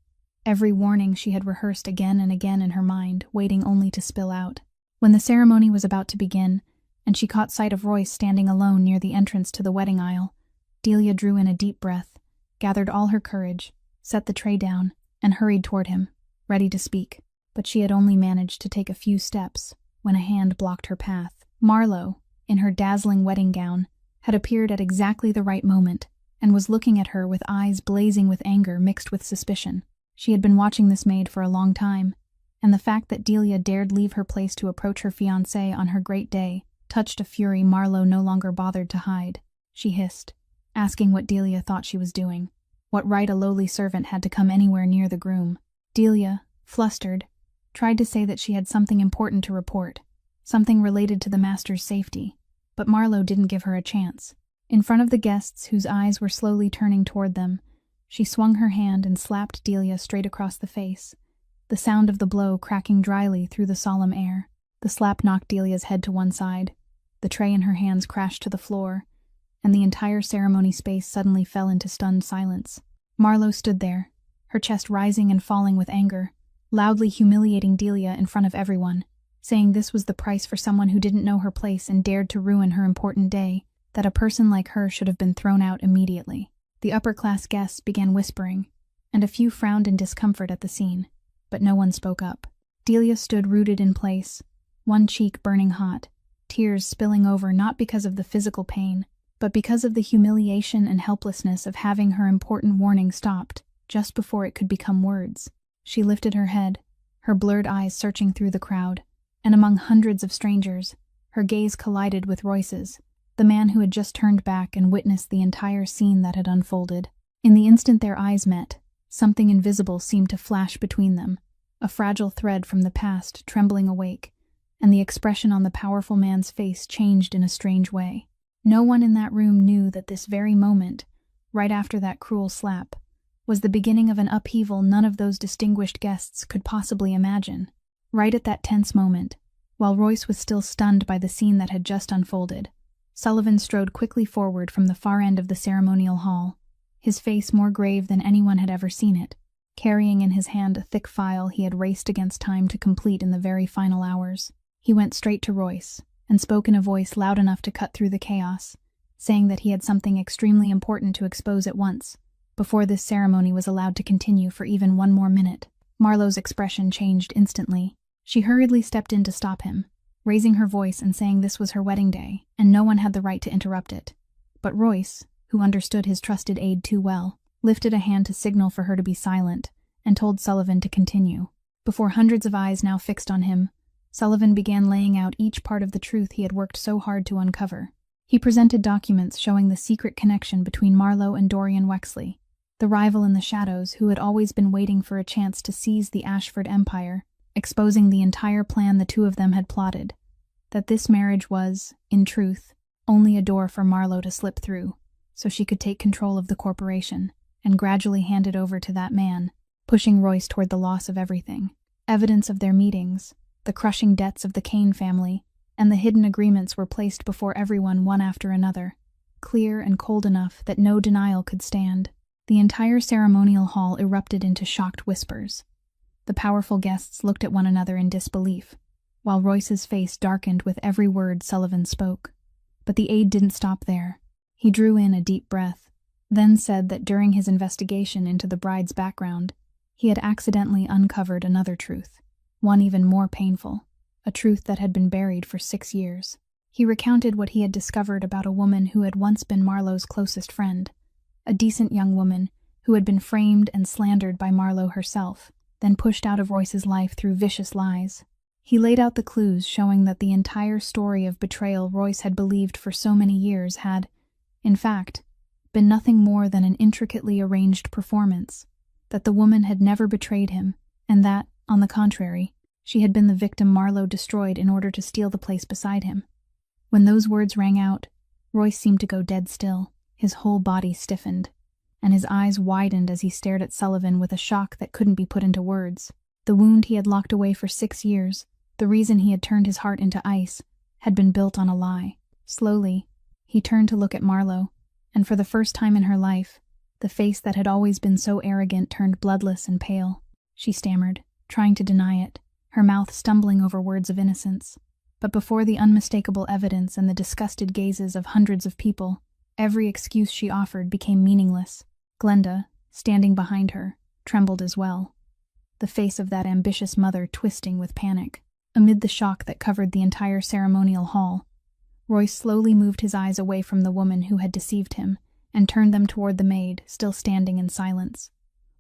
every warning she had rehearsed again and again in her mind, waiting only to spill out. When the ceremony was about to begin, and she caught sight of Royce standing alone near the entrance to the wedding aisle, Delia drew in a deep breath, gathered all her courage, set the tray down, and hurried toward him, ready to speak. But she had only managed to take a few steps when a hand blocked her path. Marlowe, in her dazzling wedding gown, had appeared at exactly the right moment and was looking at her with eyes blazing with anger mixed with suspicion. She had been watching this maid for a long time, and the fact that Delia dared leave her place to approach her fiancé on her great day touched a fury Marlowe no longer bothered to hide. She hissed, asking what Delia thought she was doing, what right a lowly servant had to come anywhere near the groom. Delia, flustered, tried to say that she had something important to report, something related to the master's safety, but Marlowe didn't give her a chance. In front of the guests whose eyes were slowly turning toward them, she swung her hand and slapped Delia straight across the face, the sound of the blow cracking dryly through the solemn air. The slap knocked Delia's head to one side, the tray in her hands crashed to the floor, and the entire ceremony space suddenly fell into stunned silence. Marlowe stood there, her chest rising and falling with anger, loudly humiliating Delia in front of everyone, saying this was the price for someone who didn't know her place and dared to ruin her important day, that a person like her should have been thrown out immediately. The upper-class guests began whispering, and a few frowned in discomfort at the scene, but no one spoke up. Delia stood rooted in place, one cheek burning hot, tears spilling over not because of the physical pain, but because of the humiliation and helplessness of having her important warning stopped just before it could become words. She lifted her head, her blurred eyes searching through the crowd, and among hundreds of strangers, her gaze collided with Royce's, the man who had just turned back and witnessed the entire scene that had unfolded. In the instant their eyes met, something invisible seemed to flash between them, a fragile thread from the past trembling awake, and the expression on the powerful man's face changed in a strange way. No one in that room knew that this very moment, right after that cruel slap, was the beginning of an upheaval none of those distinguished guests could possibly imagine. Right at that tense moment, while Royce was still stunned by the scene that had just unfolded, Sullivan strode quickly forward from the far end of the ceremonial hall, his face more grave than anyone had ever seen it, carrying in his hand a thick file he had raced against time to complete in the very final hours. He went straight to Royce, and spoke in a voice loud enough to cut through the chaos, saying that he had something extremely important to expose at once, before this ceremony was allowed to continue for even one more minute. Marlowe's expression changed instantly. She hurriedly stepped in to stop him, raising her voice and saying this was her wedding day, and no one had the right to interrupt it. But Royce, who understood his trusted aide too well, lifted a hand to signal for her to be silent, and told Sullivan to continue. Before hundreds of eyes now fixed on him, Sullivan began laying out each part of the truth he had worked so hard to uncover. He presented documents showing the secret connection between Marlowe and Dorian Wexley, the rival in the shadows who had always been waiting for a chance to seize the Ashford Empire, exposing the entire plan the two of them had plotted, that this marriage was, in truth, only a door for Marlowe to slip through, so she could take control of the corporation, and gradually hand it over to that man, pushing Royce toward the loss of everything. Evidence of their meetings, the crushing debts of the Kane family, and the hidden agreements were placed before everyone one after another, clear and cold enough that no denial could stand. The entire ceremonial hall erupted into shocked whispers. The powerful guests looked at one another in disbelief, while Royce's face darkened with every word Sullivan spoke. But the aide didn't stop there. He drew in a deep breath, then said that during his investigation into the bride's background, he had accidentally uncovered another truth, one even more painful, a truth that had been buried for 6 years. He recounted what he had discovered about a woman who had once been Marlowe's closest friend, a decent young woman who had been framed and slandered by Marlowe herself, then pushed out of Royce's life through vicious lies. He laid out the clues showing that the entire story of betrayal Royce had believed for so many years had, in fact, been nothing more than an intricately arranged performance, that the woman had never betrayed him, and that, on the contrary, she had been the victim Marlowe destroyed in order to steal the place beside him. When those words rang out, Royce seemed to go dead still. His whole body stiffened, and his eyes widened as he stared at Sullivan with a shock that couldn't be put into words. The wound he had locked away for 6 years, the reason he had turned his heart into ice, had been built on a lie. Slowly, he turned to look at Marlowe, and for the first time in her life, the face that had always been so arrogant turned bloodless and pale. She stammered, trying to deny it, her mouth stumbling over words of innocence. But before the unmistakable evidence and the disgusted gazes of hundreds of people, every excuse she offered became meaningless. Glenda, standing behind her, trembled as well, the face of that ambitious mother twisting with panic. Amid the shock that covered the entire ceremonial hall, Royce slowly moved his eyes away from the woman who had deceived him and turned them toward the maid, still standing in silence,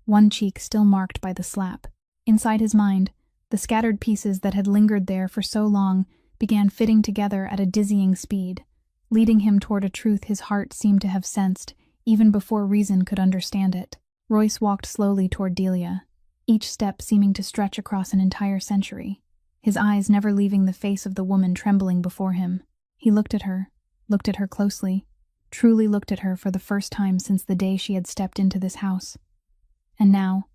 one cheek still marked by the slap. Inside his mind, the scattered pieces that had lingered there for so long began fitting together at a dizzying speed, leading him toward a truth his heart seemed to have sensed even before reason could understand it. Royce walked slowly toward Delia, each step seeming to stretch across an entire century, his eyes never leaving the face of the woman trembling before him. He looked at her closely, truly looked at her for the first time since the day she had stepped into this house. And now,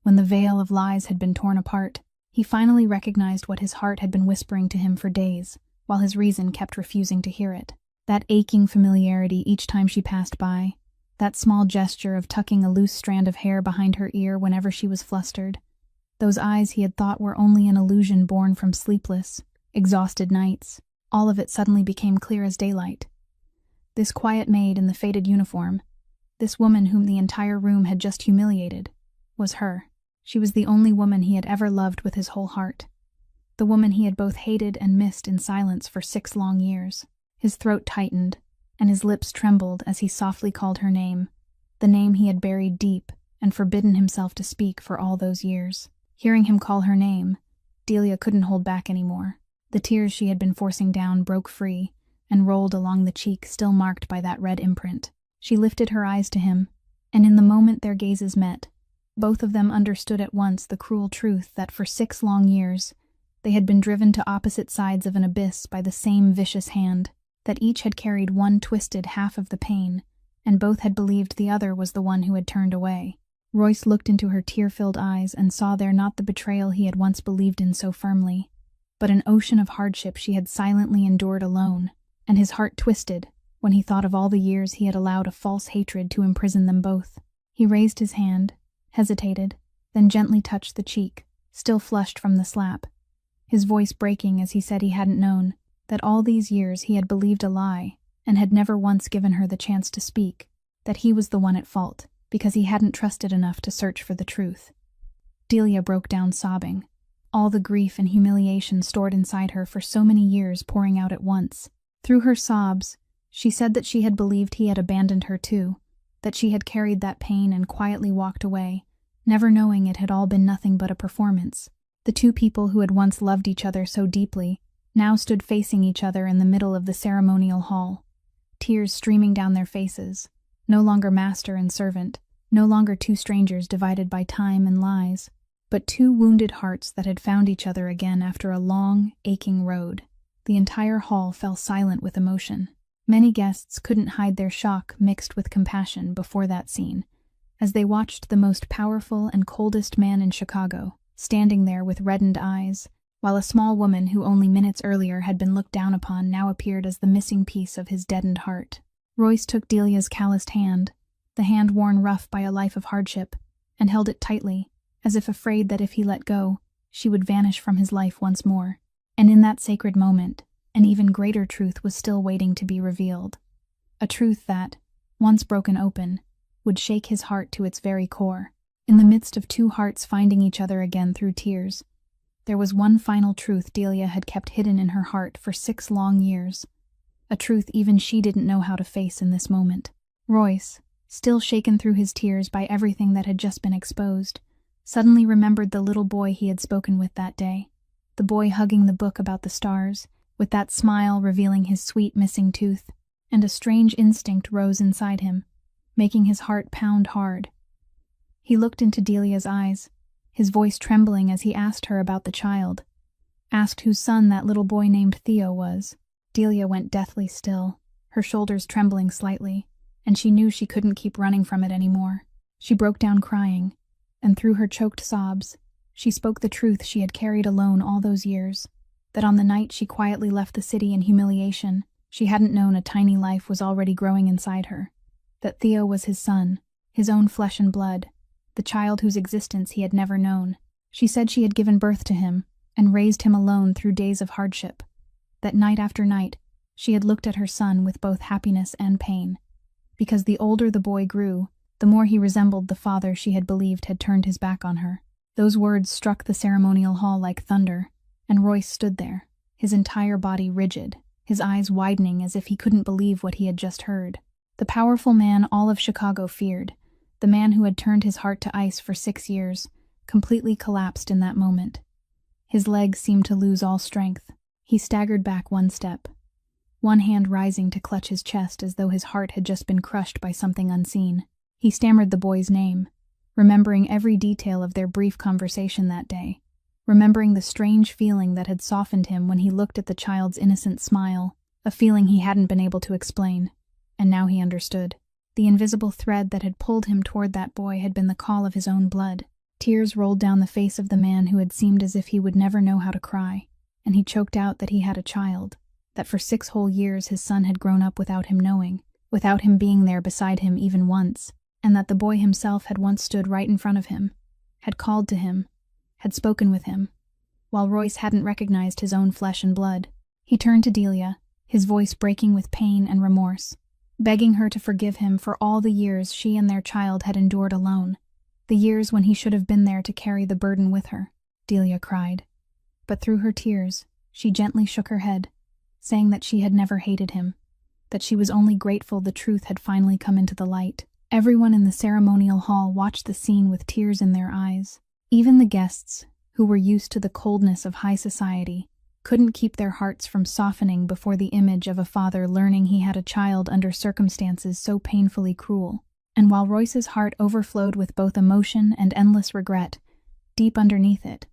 when the veil of lies had been torn apart, he finally recognized what his heart had been whispering to him for days, while his reason kept refusing to hear it. That aching familiarity each time she passed by, that small gesture of tucking a loose strand of hair behind her ear whenever she was flustered, those eyes he had thought were only an illusion born from sleepless, exhausted nights, all of it suddenly became clear as daylight. This quiet maid in the faded uniform, this woman whom the entire room had just humiliated, was her. She was the only woman he had ever loved with his whole heart, the woman he had both hated and missed in silence for 6 long years. His throat tightened, and his lips trembled as he softly called her name, the name he had buried deep and forbidden himself to speak for all those years. Hearing him call her name, Delia couldn't hold back anymore. The tears she had been forcing down broke free and rolled along the cheek still marked by that red imprint. She lifted her eyes to him, and in the moment their gazes met, both of them understood at once the cruel truth that for 6 long years they had been driven to opposite sides of an abyss by the same vicious hand, that each had carried one twisted half of the pain, and both had believed the other was the one who had turned away. Royce looked into her tear-filled eyes and saw there not the betrayal he had once believed in so firmly, but an ocean of hardship she had silently endured alone, and his heart twisted when he thought of all the years he had allowed a false hatred to imprison them both. He raised his hand, hesitated, then gently touched the cheek, still flushed from the slap, his voice breaking as he said he hadn't known, that all these years he had believed a lie and had never once given her the chance to speak, that he was the one at fault, because he hadn't trusted enough to search for the truth. Delia broke down sobbing, all the grief and humiliation stored inside her for so many years pouring out at once. Through her sobs, she said that she had believed he had abandoned her too, that she had carried that pain and quietly walked away, never knowing it had all been nothing but a performance. The two people who had once loved each other so deeply now stood facing each other in the middle of the ceremonial hall, tears streaming down their faces, no longer master and servant, no longer two strangers divided by time and lies, but two wounded hearts that had found each other again after a long, aching road. The entire hall fell silent with emotion. Many guests couldn't hide their shock mixed with compassion before that scene, as they watched the most powerful and coldest man in Chicago, standing there with reddened eyes, while a small woman who only minutes earlier had been looked down upon now appeared as the missing piece of his deadened heart. Royce took Delia's calloused hand, the hand worn rough by a life of hardship, and held it tightly, as if afraid that if he let go, she would vanish from his life once more. And in that sacred moment, an even greater truth was still waiting to be revealed. A truth that, once broken open, would shake his heart to its very core. In the midst of two hearts finding each other again through tears, there was one final truth Delia had kept hidden in her heart for 6 long years, a truth even she didn't know how to face in this moment. Royce, still shaken through his tears by everything that had just been exposed, suddenly remembered the little boy he had spoken with that day, the boy hugging the book about the stars, with that smile revealing his sweet missing tooth, and a strange instinct rose inside him, making his heart pound hard. He looked into Delia's eyes, his voice trembling as he asked her about the child, asked whose son that little boy named Theo was. Delia went deathly still, her shoulders trembling slightly, and she knew she couldn't keep running from it anymore. She broke down crying, and through her choked sobs, she spoke the truth she had carried alone all those years, that on the night she quietly left the city in humiliation, she hadn't known a tiny life was already growing inside her, that Theo was his son, his own flesh and blood, the child whose existence he had never known. She said she had given birth to him and raised him alone through days of hardship, that night after night she had looked at her son with both happiness and pain, because the older the boy grew, the more he resembled the father she had believed had turned his back on her. Those words struck the ceremonial hall like thunder, and Royce stood there, his entire body rigid, his eyes widening as if he couldn't believe what he had just heard. The powerful man all of Chicago feared, the man who had turned his heart to ice for 6 years, completely collapsed in that moment. His legs seemed to lose all strength. He staggered back 1 step, one hand rising to clutch his chest as though his heart had just been crushed by something unseen. He stammered the boy's name, remembering every detail of their brief conversation that day, remembering the strange feeling that had softened him when he looked at the child's innocent smile, a feeling he hadn't been able to explain, and now he understood. The invisible thread that had pulled him toward that boy had been the call of his own blood. Tears rolled down the face of the man who had seemed as if he would never know how to cry, and he choked out that he had a child, that for 6 whole years his son had grown up without him knowing, without him being there beside him even once, and that the boy himself had once stood right in front of him, had called to him, had spoken with him, while Royce hadn't recognized his own flesh and blood. He turned to Delia, his voice breaking with pain and remorse, begging her to forgive him for all the years she and their child had endured alone, the years when he should have been there to carry the burden with her. Delia cried, but through her tears, she gently shook her head, saying that she had never hated him, that she was only grateful the truth had finally come into the light. Everyone in the ceremonial hall watched the scene with tears in their eyes. Even the guests, who were used to the coldness of high society, couldn't keep their hearts from softening before the image of a father learning he had a child under circumstances so painfully cruel. And while Royce's heart overflowed with both emotion and endless regret, deep underneath it,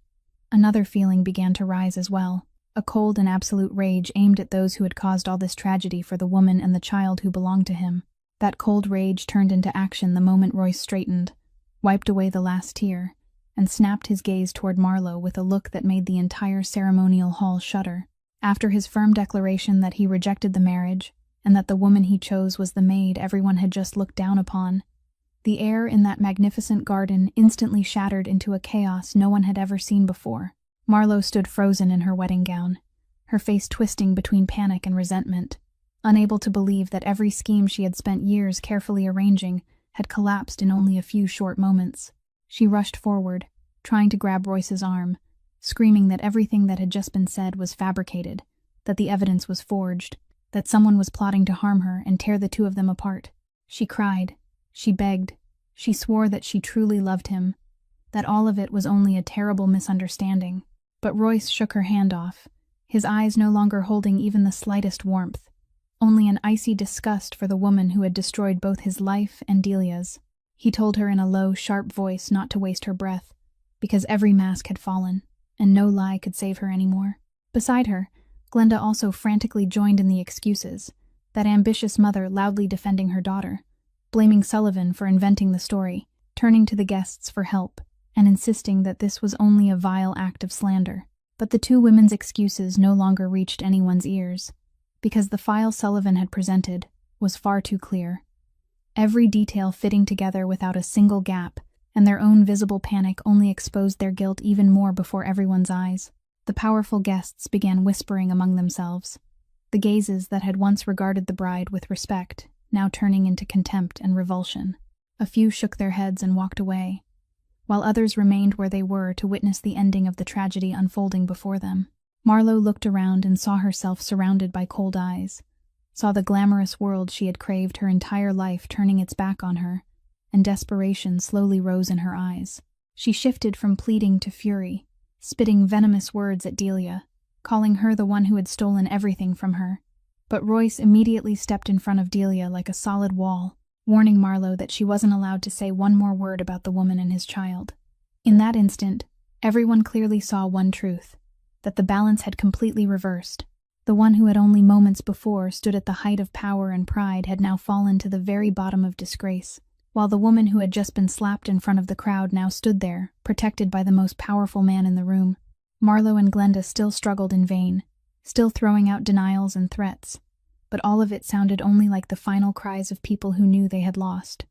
another feeling began to rise as well, a cold and absolute rage aimed at those who had caused all this tragedy for the woman and the child who belonged to him. That cold rage turned into action the moment Royce straightened, wiped away the last tear, and snapped his gaze toward Marlowe with a look that made the entire ceremonial hall shudder. After his firm declaration that he rejected the marriage, and that the woman he chose was the maid everyone had just looked down upon, the air in that magnificent garden instantly shattered into a chaos no one had ever seen before. Marlowe stood frozen in her wedding gown, her face twisting between panic and resentment, unable to believe that every scheme she had spent years carefully arranging had collapsed in only a few short moments. She rushed forward, trying to grab Royce's arm, screaming that everything that had just been said was fabricated, that the evidence was forged, that someone was plotting to harm her and tear the two of them apart. She cried, she begged, she swore that she truly loved him, that all of it was only a terrible misunderstanding. But Royce shook her hand off, his eyes no longer holding even the slightest warmth, only an icy disgust for the woman who had destroyed both his life and Delia's. He told her in a low, sharp voice not to waste her breath, because every mask had fallen, and no lie could save her anymore. Beside her, Glenda also frantically joined in the excuses, that ambitious mother loudly defending her daughter, blaming Sullivan for inventing the story, turning to the guests for help, and insisting that this was only a vile act of slander. But the two women's excuses no longer reached anyone's ears, because the file Sullivan had presented was far too clear. Every detail fitting together without a single gap, and their own visible panic only exposed their guilt even more before everyone's eyes. The powerful guests began whispering among themselves, the gazes that had once regarded the bride with respect, now turning into contempt and revulsion. A few shook their heads and walked away, while others remained where they were to witness the ending of the tragedy unfolding before them. Marlowe looked around and saw herself surrounded by cold eyes, saw the glamorous world she had craved her entire life turning its back on her, and desperation slowly rose in her eyes. She shifted from pleading to fury, spitting venomous words at Delia, calling her the one who had stolen everything from her. But Royce immediately stepped in front of Delia like a solid wall, warning Marlowe that she wasn't allowed to say one more word about the woman and his child. In that instant, everyone clearly saw one truth, that the balance had completely reversed. The one who had only moments before stood at the height of power and pride had now fallen to the very bottom of disgrace, while the woman who had just been slapped in front of the crowd now stood there, protected by the most powerful man in the room. Marlowe and Glenda still struggled in vain, still throwing out denials and threats, but all of it sounded only like the final cries of people who knew they had lost.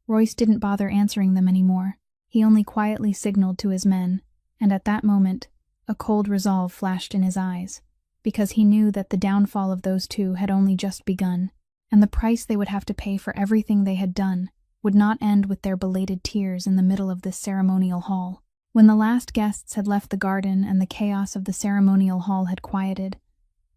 Royce didn't bother answering them anymore. He only quietly signaled to his men, and at that moment, a cold resolve flashed in his eyes, because he knew that the downfall of those two had only just begun, and the price they would have to pay for everything they had done would not end with their belated tears in the middle of this ceremonial hall. When the last guests had left the garden and the chaos of the ceremonial hall had quieted,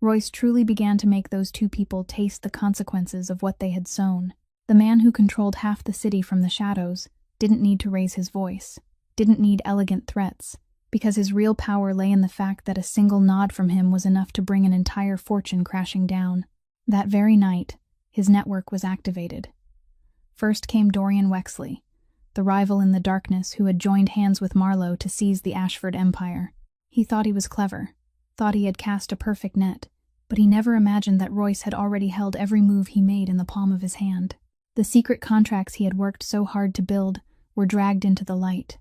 Royce truly began to make those two people taste the consequences of what they had sown. The man who controlled half the city from the shadows didn't need to raise his voice, didn't need elegant threats, because his real power lay in the fact that a single nod from him was enough to bring an entire fortune crashing down. That very night, his network was activated. First came Dorian Wexley, the rival in the darkness who had joined hands with Marlowe to seize the Ashford Empire. He thought he was clever, thought he had cast a perfect net, but he never imagined that Royce had already held every move he made in the palm of his hand. The secret contracts he had worked so hard to build were dragged into the light.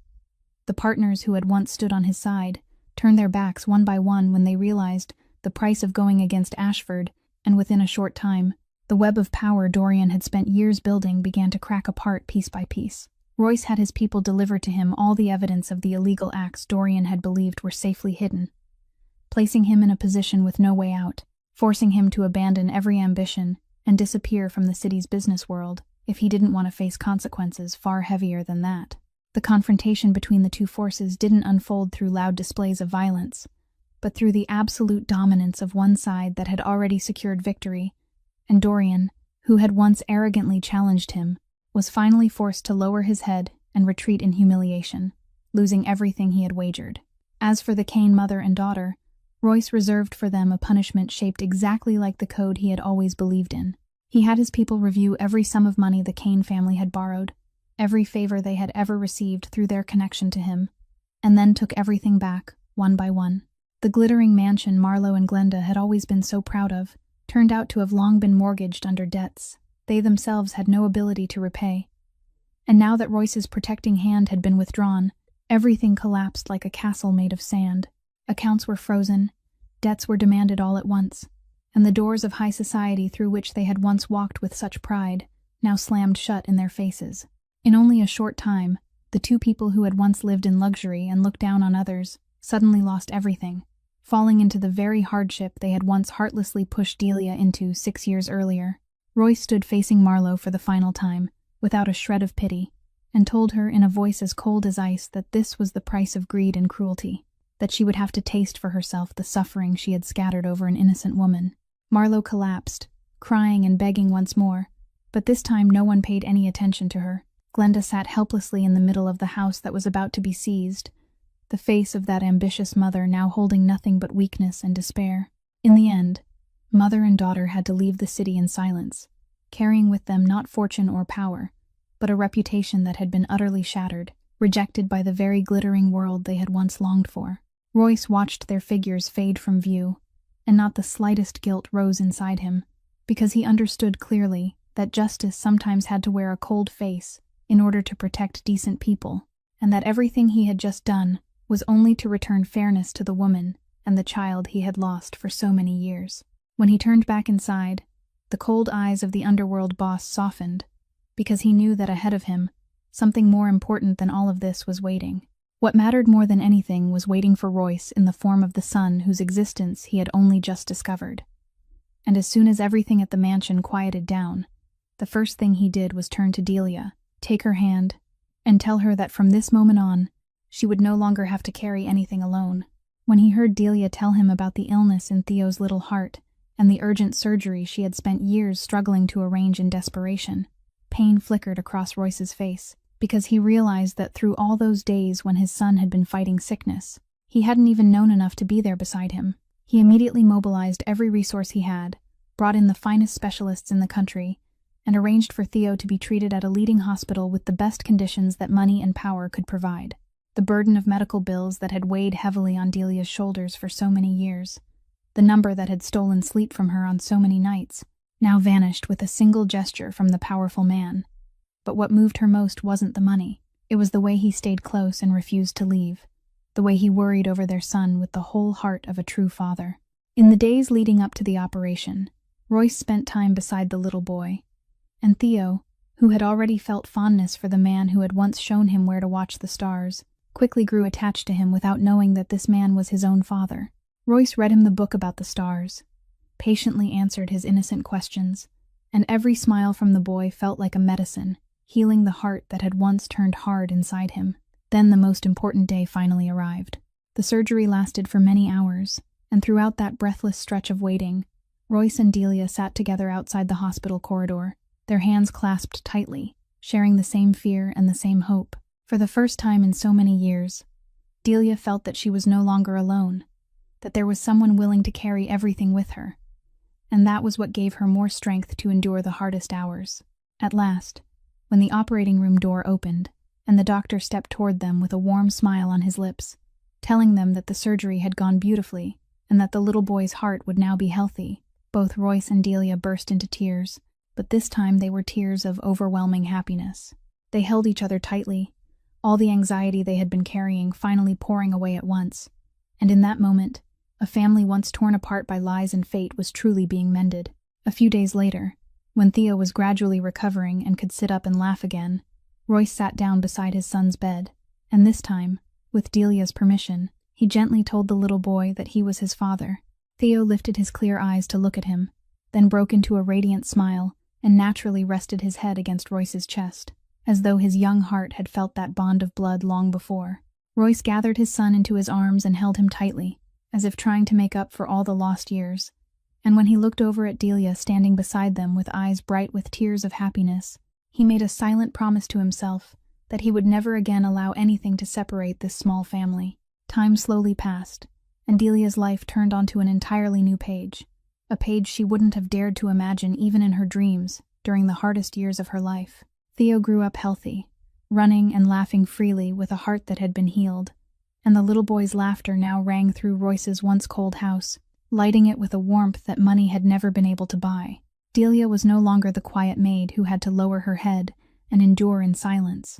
The partners who had once stood on his side turned their backs one by one when they realized the price of going against Ashford, and within a short time, the web of power Dorian had spent years building began to crack apart piece by piece. Royce had his people deliver to him all the evidence of the illegal acts Dorian had believed were safely hidden, placing him in a position with no way out, forcing him to abandon every ambition and disappear from the city's business world if he didn't want to face consequences far heavier than that. The confrontation between the two forces didn't unfold through loud displays of violence, but through the absolute dominance of one side that had already secured victory, and Dorian, who had once arrogantly challenged him, was finally forced to lower his head and retreat in humiliation, losing everything he had wagered. As for the Kane mother and daughter, Royce reserved for them a punishment shaped exactly like the code he had always believed in. He had his people review every sum of money the Kane family had borrowed, every favor they had ever received through their connection to him, and then took everything back, one by one. The glittering mansion Marlowe and Glenda had always been so proud of turned out to have long been mortgaged under debts they themselves had no ability to repay. And now that Royce's protecting hand had been withdrawn, everything collapsed like a castle made of sand. Accounts were frozen, debts were demanded all at once, and the doors of high society through which they had once walked with such pride now slammed shut in their faces. In only a short time, the two people who had once lived in luxury and looked down on others suddenly lost everything, falling into the very hardship they had once heartlessly pushed Delia into 6 years earlier. Royce stood facing Marlowe for the final time, without a shred of pity, and told her in a voice as cold as ice that this was the price of greed and cruelty, that she would have to taste for herself the suffering she had scattered over an innocent woman. Marlowe collapsed, crying and begging once more, but this time no one paid any attention to her. Glenda sat helplessly in the middle of the house that was about to be seized, the face of that ambitious mother now holding nothing but weakness and despair. In the end, mother and daughter had to leave the city in silence, carrying with them not fortune or power, but a reputation that had been utterly shattered, rejected by the very glittering world they had once longed for. Royce watched their figures fade from view, and not the slightest guilt rose inside him, because he understood clearly that justice sometimes had to wear a cold face in order to protect decent people, and that everything he had just done was only to return fairness to the woman and the child he had lost for so many years. When he turned back inside, the cold eyes of the underworld boss softened, because he knew that ahead of him, something more important than all of this was waiting. What mattered more than anything was waiting for Royce in the form of the son whose existence he had only just discovered. And as soon as everything at the mansion quieted down, the first thing he did was turn to Delia, take her hand, and tell her that from this moment on, she would no longer have to carry anything alone. When he heard Delia tell him about the illness in Theo's little heart and the urgent surgery she had spent years struggling to arrange in desperation, pain flickered across Royce's face, because he realized that through all those days when his son had been fighting sickness, he hadn't even known enough to be there beside him. He immediately mobilized every resource he had, brought in the finest specialists in the country, and arranged for Theo to be treated at a leading hospital with the best conditions that money and power could provide. The burden of medical bills that had weighed heavily on Delia's shoulders for so many years, the number that had stolen sleep from her on so many nights, now vanished with a single gesture from the powerful man. But what moved her most wasn't the money. It was the way he stayed close and refused to leave, the way he worried over their son with the whole heart of a true father. In the days leading up to the operation, Royce spent time beside the little boy, and Theo, who had already felt fondness for the man who had once shown him where to watch the stars, quickly grew attached to him without knowing that this man was his own father. Royce read him the book about the stars, patiently answered his innocent questions, and every smile from the boy felt like a medicine, healing the heart that had once turned hard inside him. Then the most important day finally arrived. The surgery lasted for many hours, and throughout that breathless stretch of waiting, Royce and Delia sat together outside the hospital corridor, their hands clasped tightly, sharing the same fear and the same hope. For the first time in so many years, Delia felt that she was no longer alone, that there was someone willing to carry everything with her, and that was what gave her more strength to endure the hardest hours. At last, when the operating room door opened, and the doctor stepped toward them with a warm smile on his lips, telling them that the surgery had gone beautifully and that the little boy's heart would now be healthy, both Royce and Delia burst into tears, but this time they were tears of overwhelming happiness. They held each other tightly, all the anxiety they had been carrying finally pouring away at once, and in that moment, a family once torn apart by lies and fate was truly being mended. A few days later, when Theo was gradually recovering and could sit up and laugh again, Royce sat down beside his son's bed, and this time, with Delia's permission, he gently told the little boy that he was his father. Theo lifted his clear eyes to look at him, then broke into a radiant smile and naturally rested his head against Royce's chest, as though his young heart had felt that bond of blood long before. Royce gathered his son into his arms and held him tightly, as if trying to make up for all the lost years, and when he looked over at Delia standing beside them with eyes bright with tears of happiness, he made a silent promise to himself that he would never again allow anything to separate this small family. Time slowly passed, and Delia's life turned onto an entirely new page, a page she wouldn't have dared to imagine even in her dreams during the hardest years of her life. Theo grew up healthy, running and laughing freely with a heart that had been healed, and the little boy's laughter now rang through Royce's once cold house, lighting it with a warmth that money had never been able to buy. Delia was no longer the quiet maid who had to lower her head and endure in silence.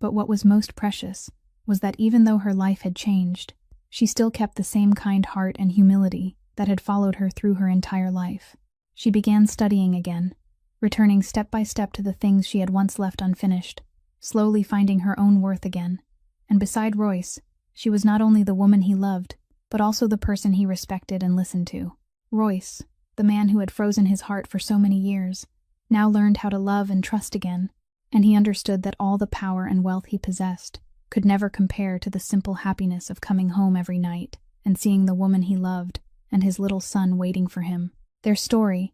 But what was most precious was that even though her life had changed, she still kept the same kind heart and humility that had followed her through her entire life. She began studying again, returning step by step to the things she had once left unfinished, slowly finding her own worth again. And beside Royce, she was not only the woman he loved, but also the person he respected and listened to. Royce, the man who had frozen his heart for so many years, now learned how to love and trust again, and he understood that all the power and wealth he possessed could never compare to the simple happiness of coming home every night and seeing the woman he loved and his little son waiting for him. Their story,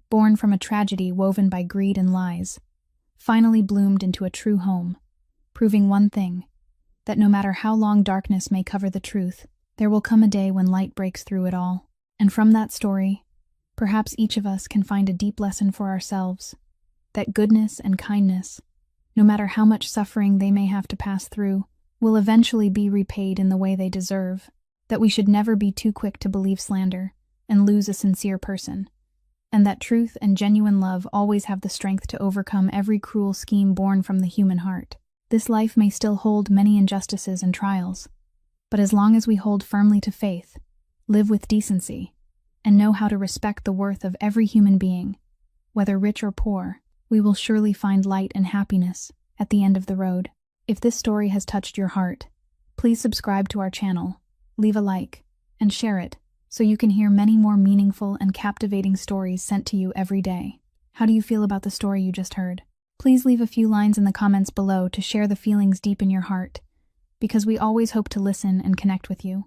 born from a tragedy woven by greed and lies, finally bloomed into a true home, proving one thing, that no matter how long darkness may cover the truth, there will come a day when light breaks through it all. And from that story, perhaps each of us can find a deep lesson for ourselves, that goodness and kindness, no matter how much suffering they may have to pass through, will eventually be repaid in the way they deserve, that we should never be too quick to believe slander and lose a sincere person, and that truth and genuine love always have the strength to overcome every cruel scheme born from the human heart. This life may still hold many injustices and trials, but as long as we hold firmly to faith, live with decency, and know how to respect the worth of every human being, whether rich or poor, we will surely find light and happiness at the end of the road. If this story has touched your heart, please subscribe to our channel, leave a like, and share it so you can hear many more meaningful and captivating stories sent to you every day. How do you feel about the story you just heard? Please leave a few lines in the comments below to share the feelings deep in your heart, because we always hope to listen and connect with you.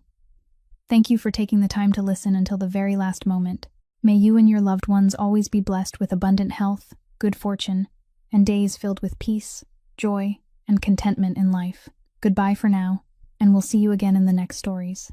Thank you for taking the time to listen until the very last moment. May you and your loved ones always be blessed with abundant health, good fortune, and days filled with peace, joy, and contentment in life. Goodbye for now, and we'll see you again in the next stories.